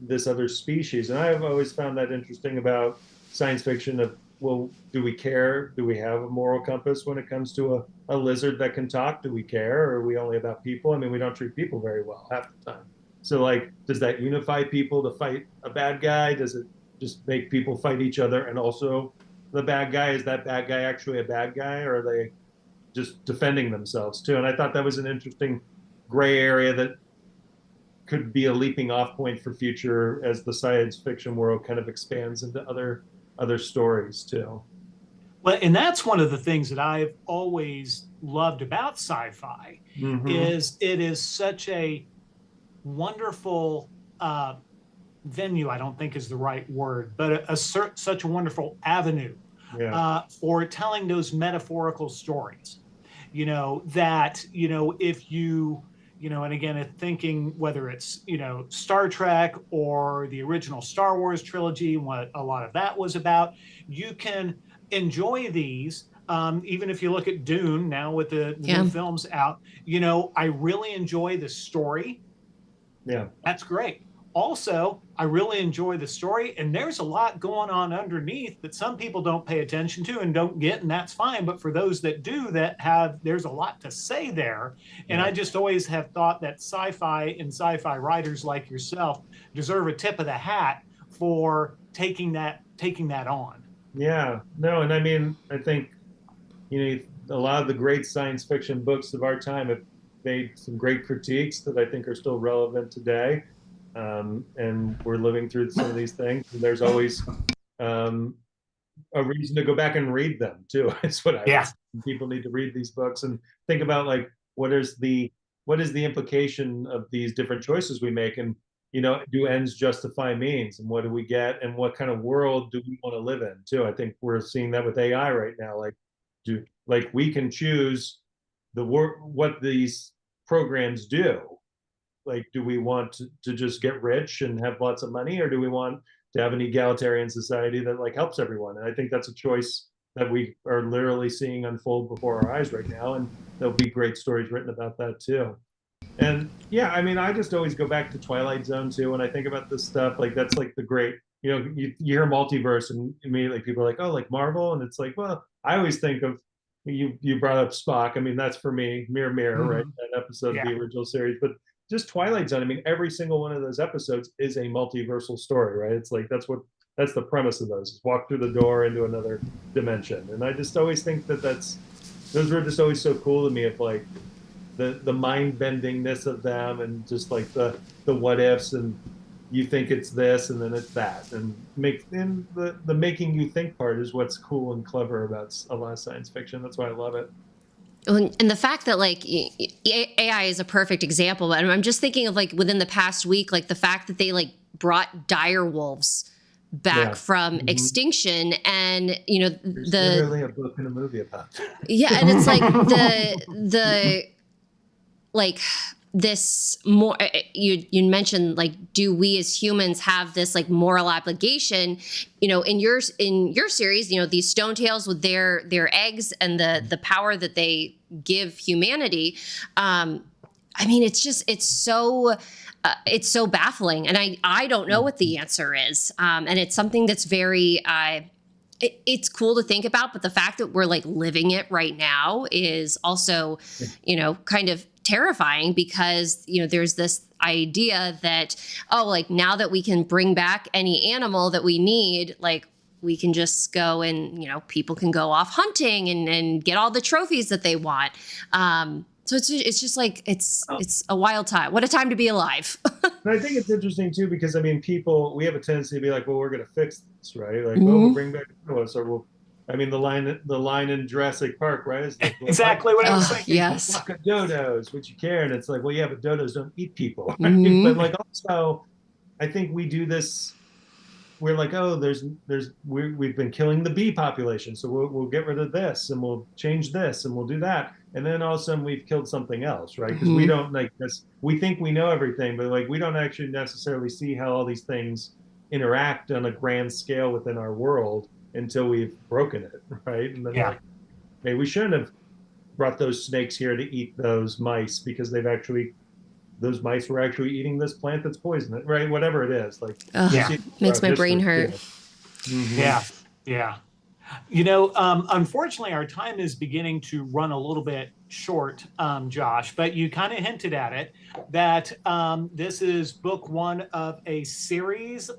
Speaker 3: this other species. And I've always found that interesting about science fiction of, well, do we care? Do we have a moral compass when it comes to a lizard that can talk? Do we care? Or are we only about people? I mean, we don't treat people very well half the time. So like, does that unify people to fight a bad guy? Does it just make people fight each other? And also the bad guy, is that bad guy actually a bad guy? Or are they just defending themselves too? And I thought that was an interesting gray area that could be a leaping off point for future as the science fiction world kind of expands into other stories too.
Speaker 2: Well, and that's one of the things that I've always loved about sci-fi, is it is such a wonderful venue, I don't think is the right word, but such a wonderful avenue for telling those metaphorical stories. that, if you, and again, thinking whether it's, Star Trek or the original Star Wars trilogy, what a lot of that was about, you can enjoy these. Even if you look at Dune now with the new films out, I really enjoy the story.
Speaker 3: Yeah.
Speaker 2: That's great. Also, I really enjoy the story, and there's a lot going on underneath that some people don't pay attention to and don't get, and that's fine. But for those that do, there's a lot to say there. And I just always have thought that sci-fi and sci-fi writers like yourself deserve a tip of the hat for taking that on.
Speaker 3: Yeah. No, and I mean, I think, a lot of the great science fiction books of our time have made some great critiques that I think are still relevant today. And we're living through some of these things. And there's always a reason to go back and read them too. It's what people need to read these books and think about, like, what is the implication of these different choices we make, and do ends justify means, and what do we get, and what kind of world do we want to live in too. I think we're seeing that with AI right now. Like we can choose what these programs do. Like, do we want to just get rich and have lots of money, or do we want to have an egalitarian society that like helps everyone? And I think that's a choice that we are literally seeing unfold before our eyes right now. And there'll be great stories written about that too. And yeah, I mean, I just always go back to Twilight Zone too when I think about this stuff. Like, that's like the great, you hear multiverse and immediately people are like, oh, like Marvel. And it's like, well, I always think of, you brought up Spock. I mean, that's for me, Mirror, Mirror, right? That episode of the original series. But just Twilight Zone, I mean, every single one of those episodes is a multiversal story, right? It's like, that's the premise of those, is walk through the door into another dimension. And I just always think those were just always so cool to me, of like the mind bendingness of them, and just like the what ifs, and you think it's this and then it's that, and the making you think part is what's cool and clever about a lot of science fiction. That's why I love it.
Speaker 1: And the fact that like AI is a perfect example, and I'm just thinking of like within the past week, like the fact that they like brought dire wolves back from extinction, and
Speaker 3: There's literally a book and a movie about that.
Speaker 1: Yeah, and it's like the like this more, you mentioned, like, do we as humans have this like moral obligation, in your series, these stone tails with their eggs and the power that they give humanity. I mean, it's so baffling, and I don't know what the answer is. And it's something that's very, it's cool to think about, but the fact that we're like living it right now is also, kind of terrifying, because, there's this idea that, like, now that we can bring back any animal that we need, like, we can just go and, people can go off hunting and get all the trophies that they want. So it's just like, it's a wild time. What a time to be alive.
Speaker 3: And I think it's interesting too, because I mean, we have a tendency to be like, well, we're going to fix this, right? Like, we'll bring back Noah, or the line in Jurassic Park, right? Is like,
Speaker 2: exactly what I was thinking.
Speaker 1: Yes.
Speaker 3: Flock of dodos, would you care? And it's like, well, yeah, but dodos don't eat people. Right? But like, also, I think we do this. We're like, oh, we've been killing the bee population, so we'll get rid of this, and we'll change this, and we'll do that, and then all of a sudden we've killed something else, right? Because we don't like this. We think we know everything, but like we don't actually necessarily see how all these things interact on a grand scale within our world until we've broken it, right? And then like, hey, we shouldn't have brought those snakes here to eat those mice, because those mice were actually eating this plant that's poisonous, right? Whatever it is, like,
Speaker 1: makes my brain hurt.
Speaker 2: Yeah. Unfortunately, our time is beginning to run a little bit short, Josh, but you kind of hinted at it, that this is book one of a series.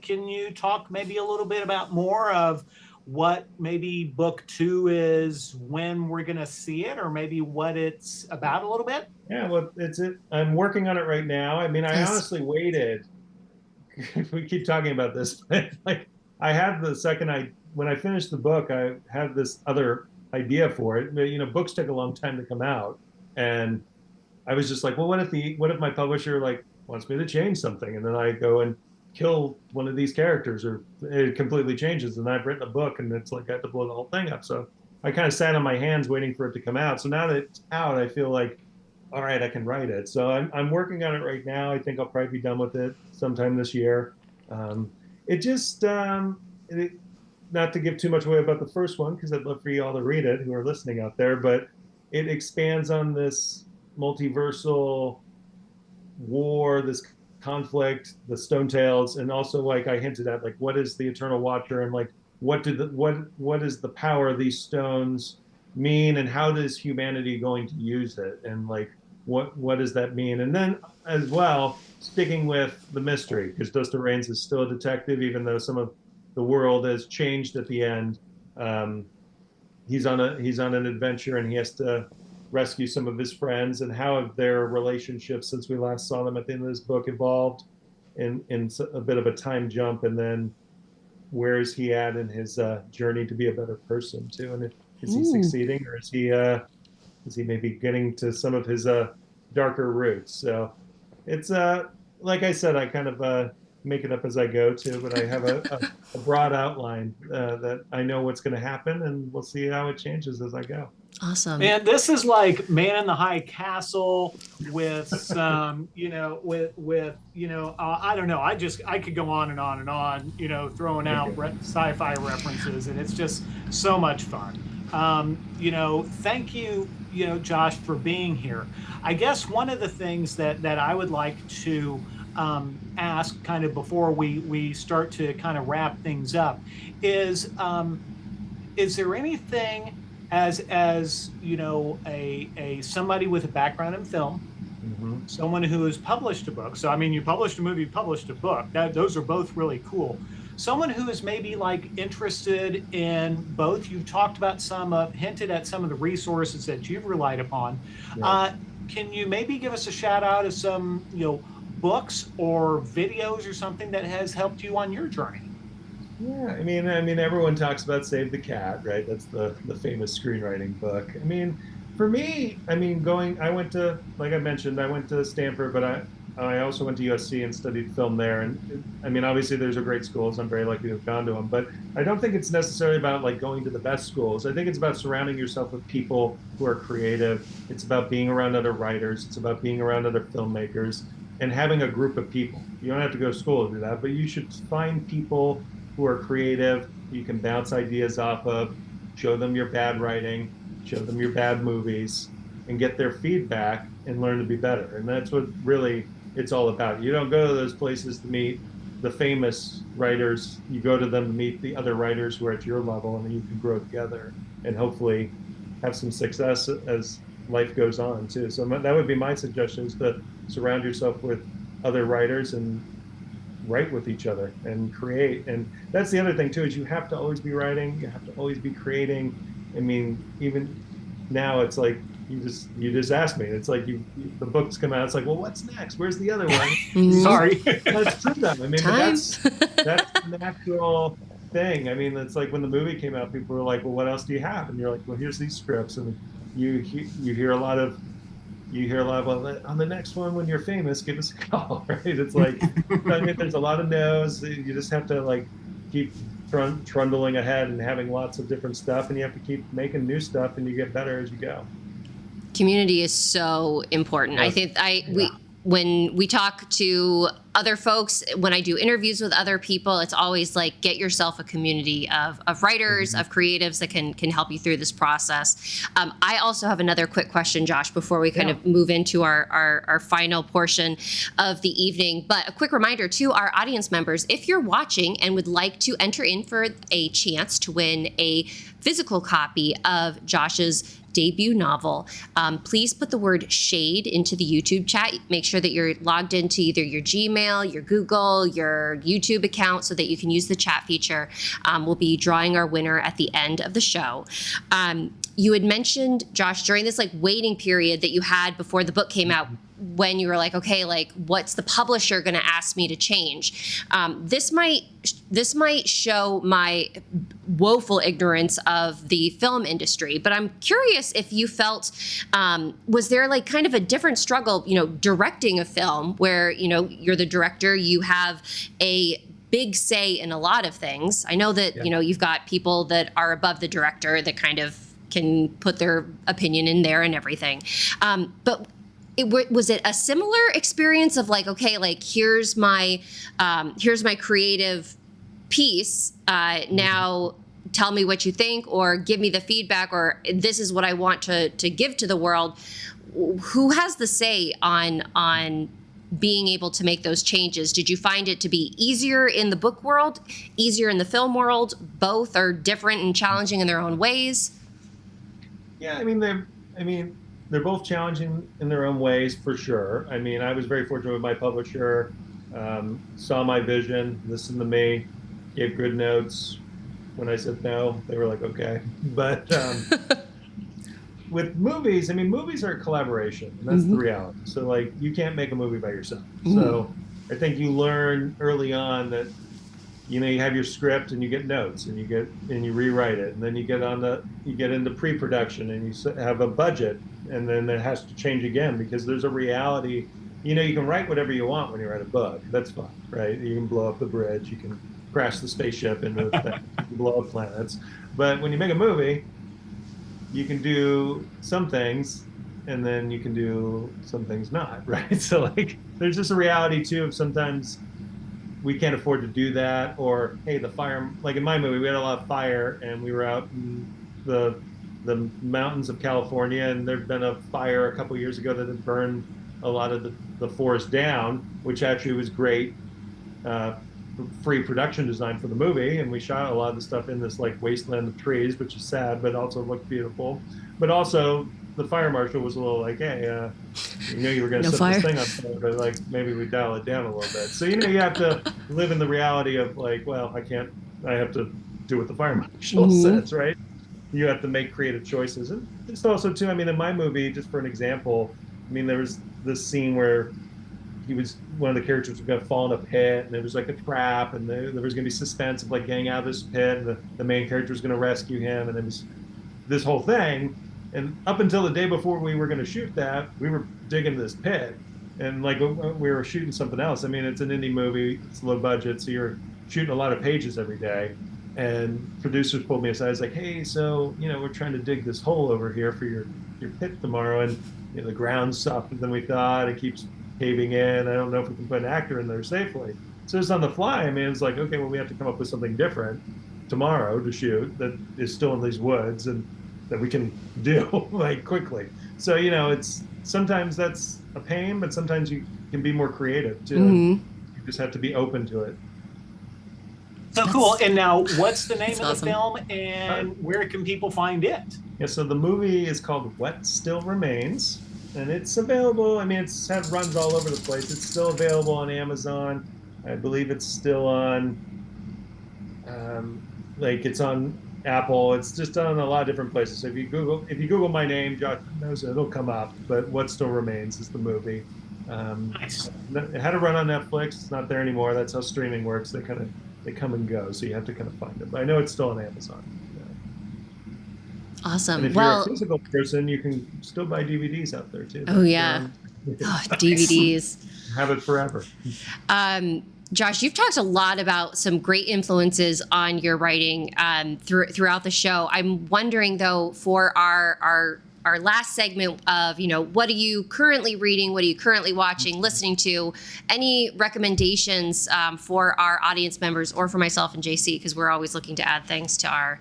Speaker 2: Can you talk maybe a little bit about more of what maybe book two is, when we're going to see it, or maybe what it's about a little bit?
Speaker 3: Yeah, well, I'm working on it right now. I mean, I honestly waited. We keep talking about this, but like, I had when I finished the book, I had this other idea for it. Books take a long time to come out, and I was just like, well, what if my publisher like wants me to change something, and then I go and kill one of these characters, or it completely changes, and I've written a book, and it's like I have to blow the whole thing up. So I kind of sat on my hands waiting for it to come out. So now that it's out, I feel like, all right, I can write it. So I'm working on it right now. I think I'll probably be done with it sometime this year. It just, not to give too much away about the first one, because I'd love for you all to read it who are listening out there, but it expands on this multiversal war, this conflict, the Stone Tales, and also, like I hinted at, like, what is the Eternal Watcher, and like what is the power of these stones mean, and how is humanity going to use it, and like what does that mean? And then as well, sticking with the mystery, because Dustin Raines is still a detective, even though some of the world has changed at the end. He's on an adventure, and he has to rescue some of his friends, and how have their relationships since we last saw them at the end of this book evolved in a bit of a time jump, and then where is he at in his journey to be a better person too, and is he succeeding, or is he maybe getting to some of his darker roots? So it's like I said, I kind of make it up as I go too, but I have a broad outline that I know what's going to happen, and we'll see how it changes as I go.
Speaker 1: Awesome.
Speaker 2: Man, this is like Man in the High Castle with some, I don't know. I could go on and on and on, throwing out sci-fi references, and it's just so much fun. Thank you, Josh, for being here. I guess one of the things that I would like to ask kind of before we start to kind of wrap things up is there anything as a somebody with a background in film, someone who has published a book, so I mean, you published a movie, you published a book, those are both really cool, someone who is maybe like interested in both, you've talked about hinted at some of the resources that you've relied upon. Can you maybe give us a shout out of some books or videos or something that has helped you on your journey?
Speaker 3: Yeah, I mean, everyone talks about Save the Cat, right? That's the famous screenwriting book. I mean, for me, I went to, like I mentioned, I went to Stanford, but I also went to USC and studied film there. And I mean, obviously those are great schools. I'm very lucky to have gone to them, but I don't think it's necessarily about like going to the best schools. I think it's about surrounding yourself with people who are creative. It's about being around other writers. It's about being around other filmmakers and having a group of people. You don't have to go to school to do that, but you should find people who are creative, you can bounce ideas off of, show them your bad writing, show them your bad movies, and get their feedback and learn to be better. And that's what really it's all about. You don't go to those places to meet the famous writers. You go to them to meet the other writers who are at your level, and then you can grow together and hopefully have some success as life goes on too. So that would be my suggestion, is to surround yourself with other writers and write with each other and create. And that's the other thing too, is you have to always be writing, you have to always be creating. I mean, even now it's like you just asked me, it's like the books come out, it's like, well, what's next, where's the other one?
Speaker 2: Sorry.
Speaker 3: That's true though. I mean, that's the natural thing. I mean, it's like when the movie came out, people were like, well, what else do you have? And you're like, well, here's these scripts. And you hear a lot of, well, on the next one, when you're famous, give us a call, right? It's like, I mean, there's a lot of no's. You just have to like keep trundling ahead and having lots of different stuff, and you have to keep making new stuff, and you get better as you go.
Speaker 1: Community is so important. I think when we talk to other folks, when I do interviews with other people, it's always like, get yourself a community of writers, of creatives that can help you through this process. I also have another quick question, Josh, before we kind of move into our final portion of the evening. But a quick reminder to our audience members, if you're watching and would like to enter in for a chance to win a physical copy of Josh's debut novel, please put the word shade into the YouTube chat. Make sure that you're logged into either your Gmail, your Google, your YouTube account so that you can use the chat feature. We'll be drawing our winner at the end of the show. You had mentioned, Josh, during this like waiting period that you had before the book came out, when you were like, okay, like what's the publisher going to ask me to change? This might show my woeful ignorance of the film industry, but I'm curious if you felt, was there like kind of a different struggle, directing a film where, you're the director, you have a big say in a lot of things. I know that, you've got people that are above the director that kind of can put their opinion in there and everything. But was it a similar experience of like, okay, like here's my creative piece. Now tell me what you think, or give me the feedback, or this is what I want to give to the world. Who has the say on being able to make those changes? Did you find it to be easier in the book world, easier in the film world? Both are different and challenging in their own ways.
Speaker 3: Yeah, they're both challenging in their own ways, for sure. I mean, I was very fortunate with my publisher, saw my vision, listened to me, gave good notes. When I said no, they were like, okay. But with movies, movies are a collaboration, and that's the reality. So, like, you can't make a movie by yourself. So I think you learn early on that, you have your script and you get notes and you rewrite it, and then you get into pre-production and you have a budget, and then it has to change again because there's a reality. You can write whatever you want when you write a book. That's fine, right? You can blow up the bridge, you can crash the spaceship into the thing, you can blow up planets. But when you make a movie, you can do some things and then you can do some things not, right? So like there's just a reality too of sometimes we can't afford to do that, or hey, the fire, like in my movie, we had a lot of fire and we were out in the mountains of California, and there'd been a fire a couple years ago that had burned a lot of the forest down, which actually was great free production design for the movie, and we shot a lot of the stuff in this like wasteland of trees, which is sad but also looked beautiful. But also the fire marshal was a little like, hey, you were going to set this thing on fire, but like maybe we dial it down a little bit. So you have to live in the reality of like, well, I have to do what the fire marshal says, right? You have to make creative choices. And just also too, in my movie, just for an example, there was this scene where one of the characters was going to fall in a pit, and there was like a trap, and there was going to be suspense of like getting out of this pit, and the main character was going to rescue him, and it was this whole thing. And up until the day before we were going to shoot that, we were digging this pit, and like we were shooting something else. It's an indie movie, it's low budget, so you're shooting a lot of pages every day. And producers pulled me aside. It's like, hey, so we're trying to dig this hole over here for your pit tomorrow, and the ground's softer than we thought. It keeps caving in. I don't know if we can put an actor in there safely. So it's on the fly. It's like, okay, well, we have to come up with something different tomorrow to shoot that is still in these woods and that we can do like quickly. So it's sometimes that's a pain, but sometimes you can be more creative too. You just have to be open to it.
Speaker 2: So cool. And now, what's the name of the film, and where can people find it?
Speaker 3: Yeah, so the movie is called What Still Remains, and it's available. It runs all over the place. It's still available on Amazon. I believe it's still on, it's on Apple. It's just on a lot of different places. So if you Google my name, Josh Mendoza, it'll come up. But What Still Remains is the movie.
Speaker 2: Nice.
Speaker 3: It had to run on Netflix. It's not there anymore. That's how streaming works. They come and go, so you have to kind of find it. But I know it's still on Amazon. Yeah.
Speaker 1: Awesome.
Speaker 3: And if you're a physical person, you can still buy DVDs out there too.
Speaker 1: Oh yeah, DVDs.
Speaker 3: Have it forever.
Speaker 1: Josh, you've talked a lot about some great influences on your writing throughout the show. I'm wondering though, for our last segment of, what are you currently reading? What are you currently watching, listening to? Any recommendations for our audience members or for myself and JC? Because we're always looking to add things to our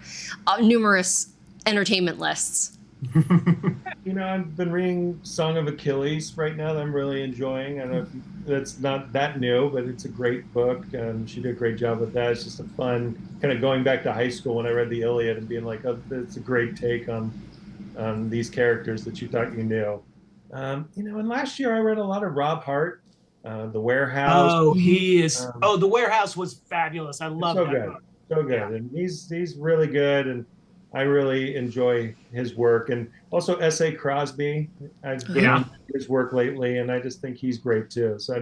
Speaker 1: numerous entertainment lists.
Speaker 3: I've been reading Song of Achilles right now that I'm really enjoying. I don't know if that's not that new, but it's a great book. She did a great job with that. It's just a fun kind of going back to high school when I read the Iliad and being like, oh, it's a great take on these characters that you thought you knew. And last year I read a lot of Rob Hart, The Warehouse.
Speaker 2: Oh, he is. The Warehouse was fabulous. I love that book.
Speaker 3: So good. Yeah. And he's really good, and I really enjoy his work. And also S.A. Crosby. I've been on his work lately, and I just think he's great too. So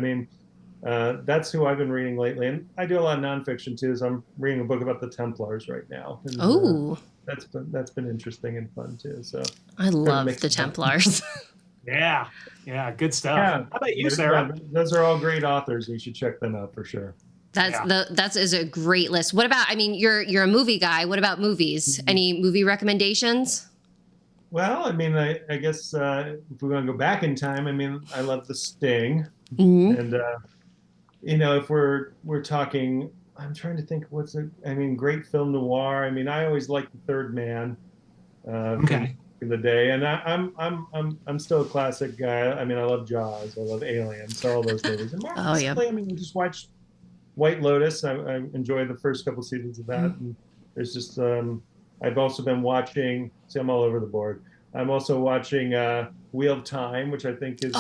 Speaker 3: that's who I've been reading lately. And I do a lot of nonfiction too. So I'm reading a book about the Templars right now. And, that's been interesting and fun too. So
Speaker 1: I love the Templars.
Speaker 2: Yeah, good stuff. Yeah. How about you, Sarah?
Speaker 3: Those are all great authors. You should check them out for sure.
Speaker 1: That is a great list. What about, I mean, you're a movie guy. What about movies?
Speaker 3: Mm-hmm.
Speaker 1: Any movie recommendations?
Speaker 3: Well, I mean, I guess if we're going to go back in time, I mean, I love The Sting.
Speaker 1: Mm-hmm.
Speaker 3: And, if we're talking, I'm trying to think great film noir. I mean, I always liked The Third Man.
Speaker 2: Okay.
Speaker 3: In the day, and I'm still a classic guy. I mean, I love Jaws, I love Aliens, so all those movies. And recently, I mean, we just watched White Lotus. I enjoyed the first couple seasons of that. Mm-hmm. And there's just I've also been watching. See, I'm all over the board. I'm also watching Wheel of Time, which I think is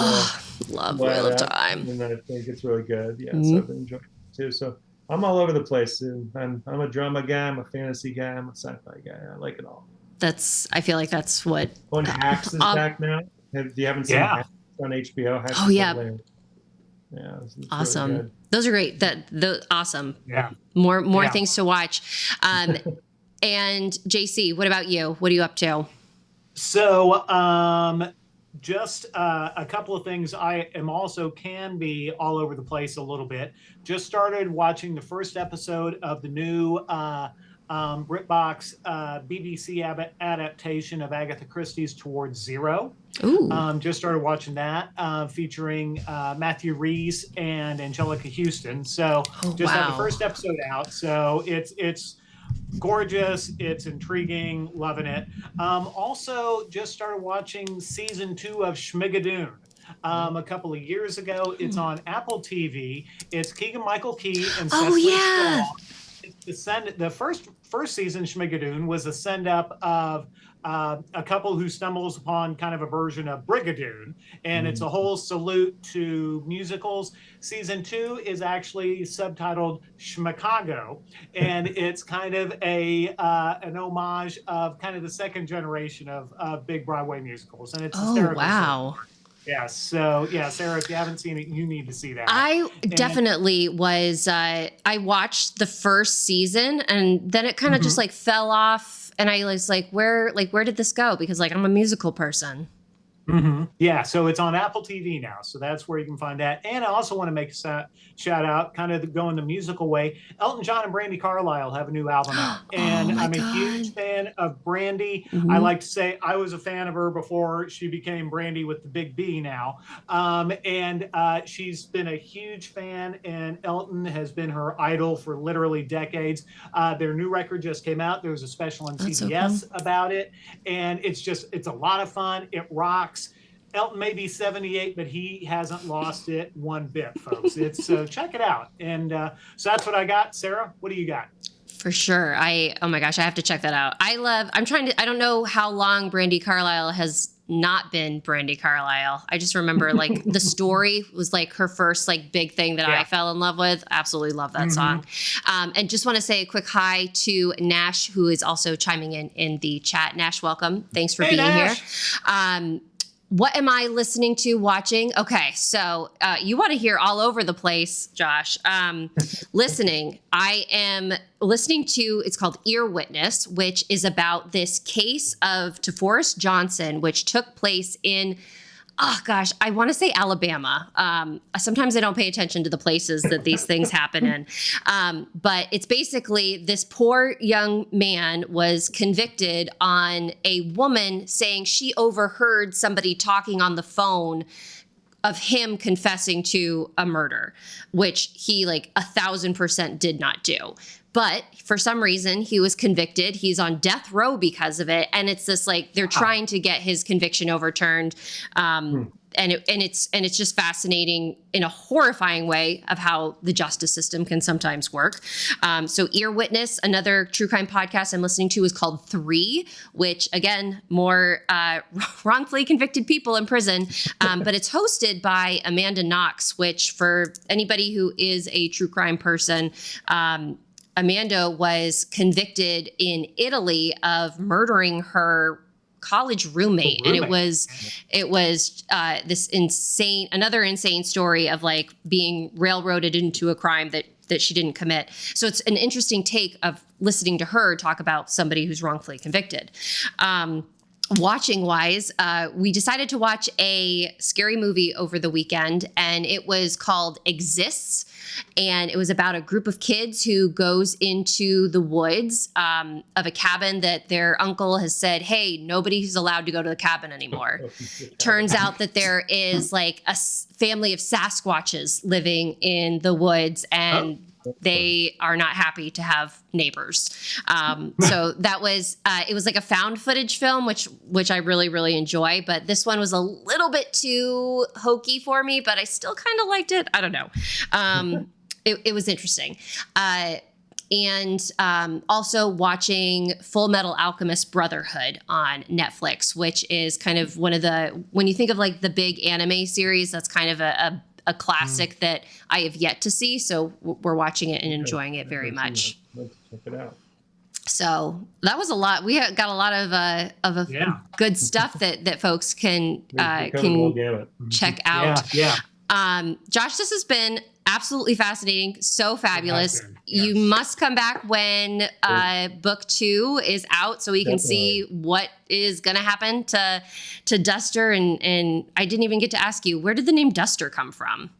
Speaker 1: love Wheel of Time,
Speaker 3: and I think it's really good. Yeah,
Speaker 1: Mm-hmm.
Speaker 3: So I've been enjoying it too. So I'm all over the place. And I'm a drama guy. I'm a fantasy guy. I'm a sci-fi guy. I like it all.
Speaker 1: I feel like that's what.
Speaker 3: Hacks is back now. You haven't seen Hacks on HBO? Hacks yeah, it's
Speaker 1: awesome.
Speaker 3: Really good.
Speaker 1: Those are great. Awesome.
Speaker 2: Yeah.
Speaker 1: More things to watch. And JC, what about you? What are you up to?
Speaker 2: So, just a couple of things. I am also can be all over the place a little bit. Just started watching the first episode of the new BritBox BBC adaptation of Agatha Christie's Towards Zero.
Speaker 1: Ooh.
Speaker 2: Just started watching that, featuring Matthew Rhys and Angelica Houston. So had the first episode out. So it's gorgeous. It's intriguing. Loving it. Also, just started watching season 2 of Schmigadoon. A couple of years ago. It's on Apple TV. It's Keegan-Michael Key and Cecily Strong. The first season, Schmigadoon, was a send-up of a couple who stumbles upon kind of a version of Brigadoon, and it's a whole salute to musicals. Season 2 is actually subtitled Schmicago, and it's kind of an homage of kind of the second generation of big Broadway musicals, and it's hysterical.
Speaker 1: Wow.
Speaker 2: Yeah. So Sarah, if you haven't seen it, you need to see that.
Speaker 1: I definitely was. I watched the first season, and then it kind of just like fell off, and I was like, where did this go? Because I'm a musical person.
Speaker 2: Mm-hmm. Yeah, so it's on Apple TV now, so that's where you can find that. And I also want to make a shout out, kind of going the musical way. Elton John and Brandi Carlile have a new album out, and I'm a huge fan of Brandi. I like to say I was a fan of her before she became Brandi with the big B now, and she's been a huge fan, and Elton has been her idol for literally decades. Their new record just came out. There was a special on CBS about it, and it's a lot of fun. It rocks. Elton may be 78, but he hasn't lost it one bit, folks. So check it out. And so that's what I got. Sarah, what do you got?
Speaker 1: For sure. Oh my gosh, I have to check that out. I don't know how long Brandi Carlile has not been Brandi Carlile. I just remember the story was her first big thing that I fell in love with. Absolutely love that song. And just want to say a quick hi to Nash, who is also chiming in the chat. Nash, welcome. Thanks for being here. What am I listening to, watching? Okay, so you want to hear all over the place, Josh. Listening. I am listening to, it's called Ear Witness, which is about this case of DeForest Johnson, which took place in, I want to say Alabama. Sometimes I don't pay attention to the places that these things happen in. But it's basically this poor young man was convicted on a woman saying she overheard somebody talking on the phone of him confessing to a murder, which he 1,000% did not do. But for some reason, he was convicted. He's on death row because of it. And it's this they're trying to get his conviction overturned. And it's just fascinating in a horrifying way of how the justice system can sometimes work. So Ear Witness, another true crime podcast I'm listening to, is called 3, which again, more wrongfully convicted people in prison. But it's hosted by Amanda Knox, which for anybody who is a true crime person, Amanda was convicted in Italy of murdering her college roommate. And it was this another insane story of being railroaded into a crime that she didn't commit. So it's an interesting take of listening to her talk about somebody who's wrongfully convicted. watching wise, we decided to watch a scary movie over the weekend, and it was called Exists. And it was about a group of kids who goes into the woods of a cabin that their uncle has said, hey, nobody's allowed to go to the cabin anymore. Turns out that there is like a family of Sasquatches living in the woods, and they are not happy to have neighbors. So that was, it was like a found footage film, which I really, really enjoy. But this one was a little bit too hokey for me, but I still kind of liked it. I don't know. It was interesting. And also watching Full Metal Alchemist Brotherhood on Netflix, which is kind of one of the, when you think of like the big anime series, that's kind of a classic that I have yet to see. So we're watching it and enjoying it very much.
Speaker 3: Let's check it out.
Speaker 1: So that was a lot. We got a lot of good stuff that folks can check out.
Speaker 2: Yeah.
Speaker 1: Josh, this has been absolutely fascinating. So fabulous. You must come back when book 2 is out so we can see what is going to happen to Duster. And I didn't even get to ask you, where did the name Duster come from?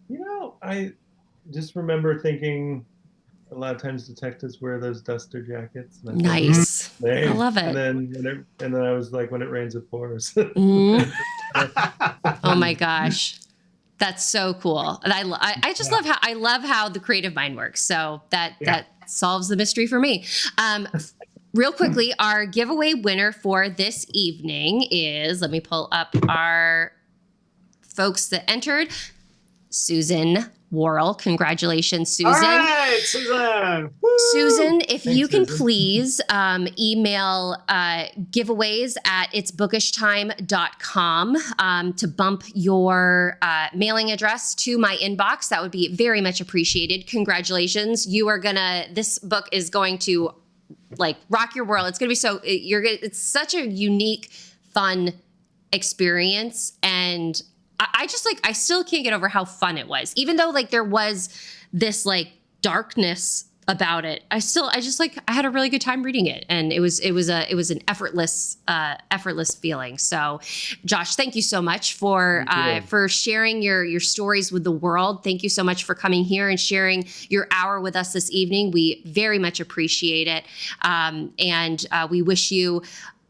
Speaker 3: You know, I just remember thinking a lot of times detectives wear those duster jackets.
Speaker 1: Nice. I love it.
Speaker 3: And then I was like, when it rains, it pours.
Speaker 1: Oh my gosh. That's so cool. And I just love how the creative mind works. So that solves the mystery for me. Real quickly, our giveaway winner for this evening is, let me pull up our folks that entered. Susan Worrell. Congratulations, Susan.
Speaker 2: All right, Susan. Woo!
Speaker 1: Susan, if you can please email giveaways at itsbookishtime.com to bump your mailing address to my inbox. That would be very much appreciated. Congratulations. This book is going to like rock your world. It's going to be it's such a unique, fun experience. And I still can't get over how fun it was, even though like there was this like darkness about it. I had a really good time reading it, and it was an effortless feeling. So, Josh, thank you so much for sharing your stories with the world. Thank you so much for coming here and sharing your hour with us this evening. We very much appreciate it, and we wish you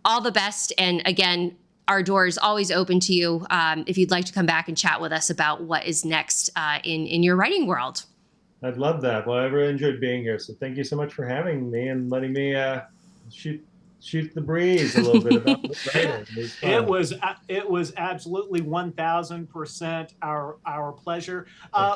Speaker 1: all the best. And again, our door is always open to you if you'd like to come back and chat with us about what is next in your writing world.
Speaker 3: I'd love that. Well, I really enjoyed being here. So thank you so much for having me and letting me shoot the breeze a little bit about the writing.
Speaker 2: It was absolutely 1,000% our pleasure.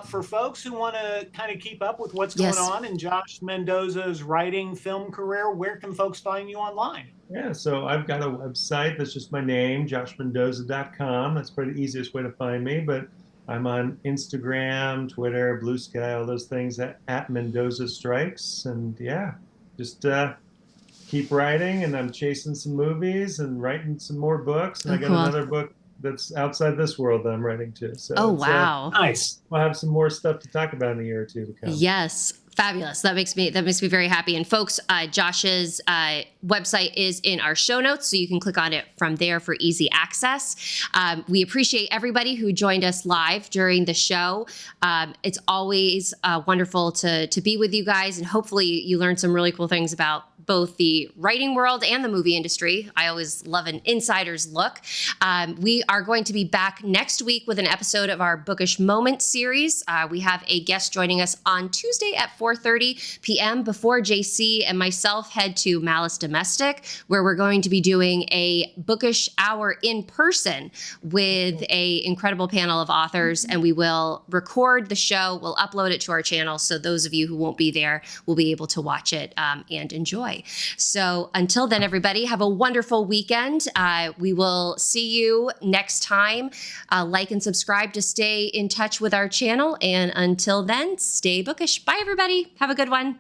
Speaker 2: For folks who want to kind of keep up with what's going on in Josh Mendoza's writing film career, where can folks find you online?
Speaker 3: Yeah, so I've got a website that's just my name, joshmendoza.com. That's probably the easiest way to find me, but I'm on Instagram, Twitter, Blue Sky, all those things at Mendoza Strikes. And yeah, just keep writing, and I'm chasing some movies and writing some more books. And I got another book that's outside this world that I'm writing too. So
Speaker 1: wow.
Speaker 2: Nice.
Speaker 3: We'll have some more stuff to talk about in a year or two to come.
Speaker 1: Yes. Fabulous. That makes me very happy. And folks, Josh's website is in our show notes, so you can click on it from there for easy access. We appreciate everybody who joined us live during the show. It's always wonderful to be with you guys, and hopefully you learned some really cool things about both the writing world and the movie industry. I always love an insider's look. We are going to be back next week with an episode of our Bookish Moments series. We have a guest joining us on Tuesday at 4:30 p.m. before JC and myself head to Malice Domestic, where we're going to be doing a Bookish Hour in person with a incredible panel of authors, and we will record the show. We'll upload it to our channel, so those of you who won't be there will be able to watch it and enjoy. So until then, everybody, have a wonderful weekend. We will see you next time. Like and subscribe to stay in touch with our channel. And until then, stay bookish. Bye, everybody. Have a good one.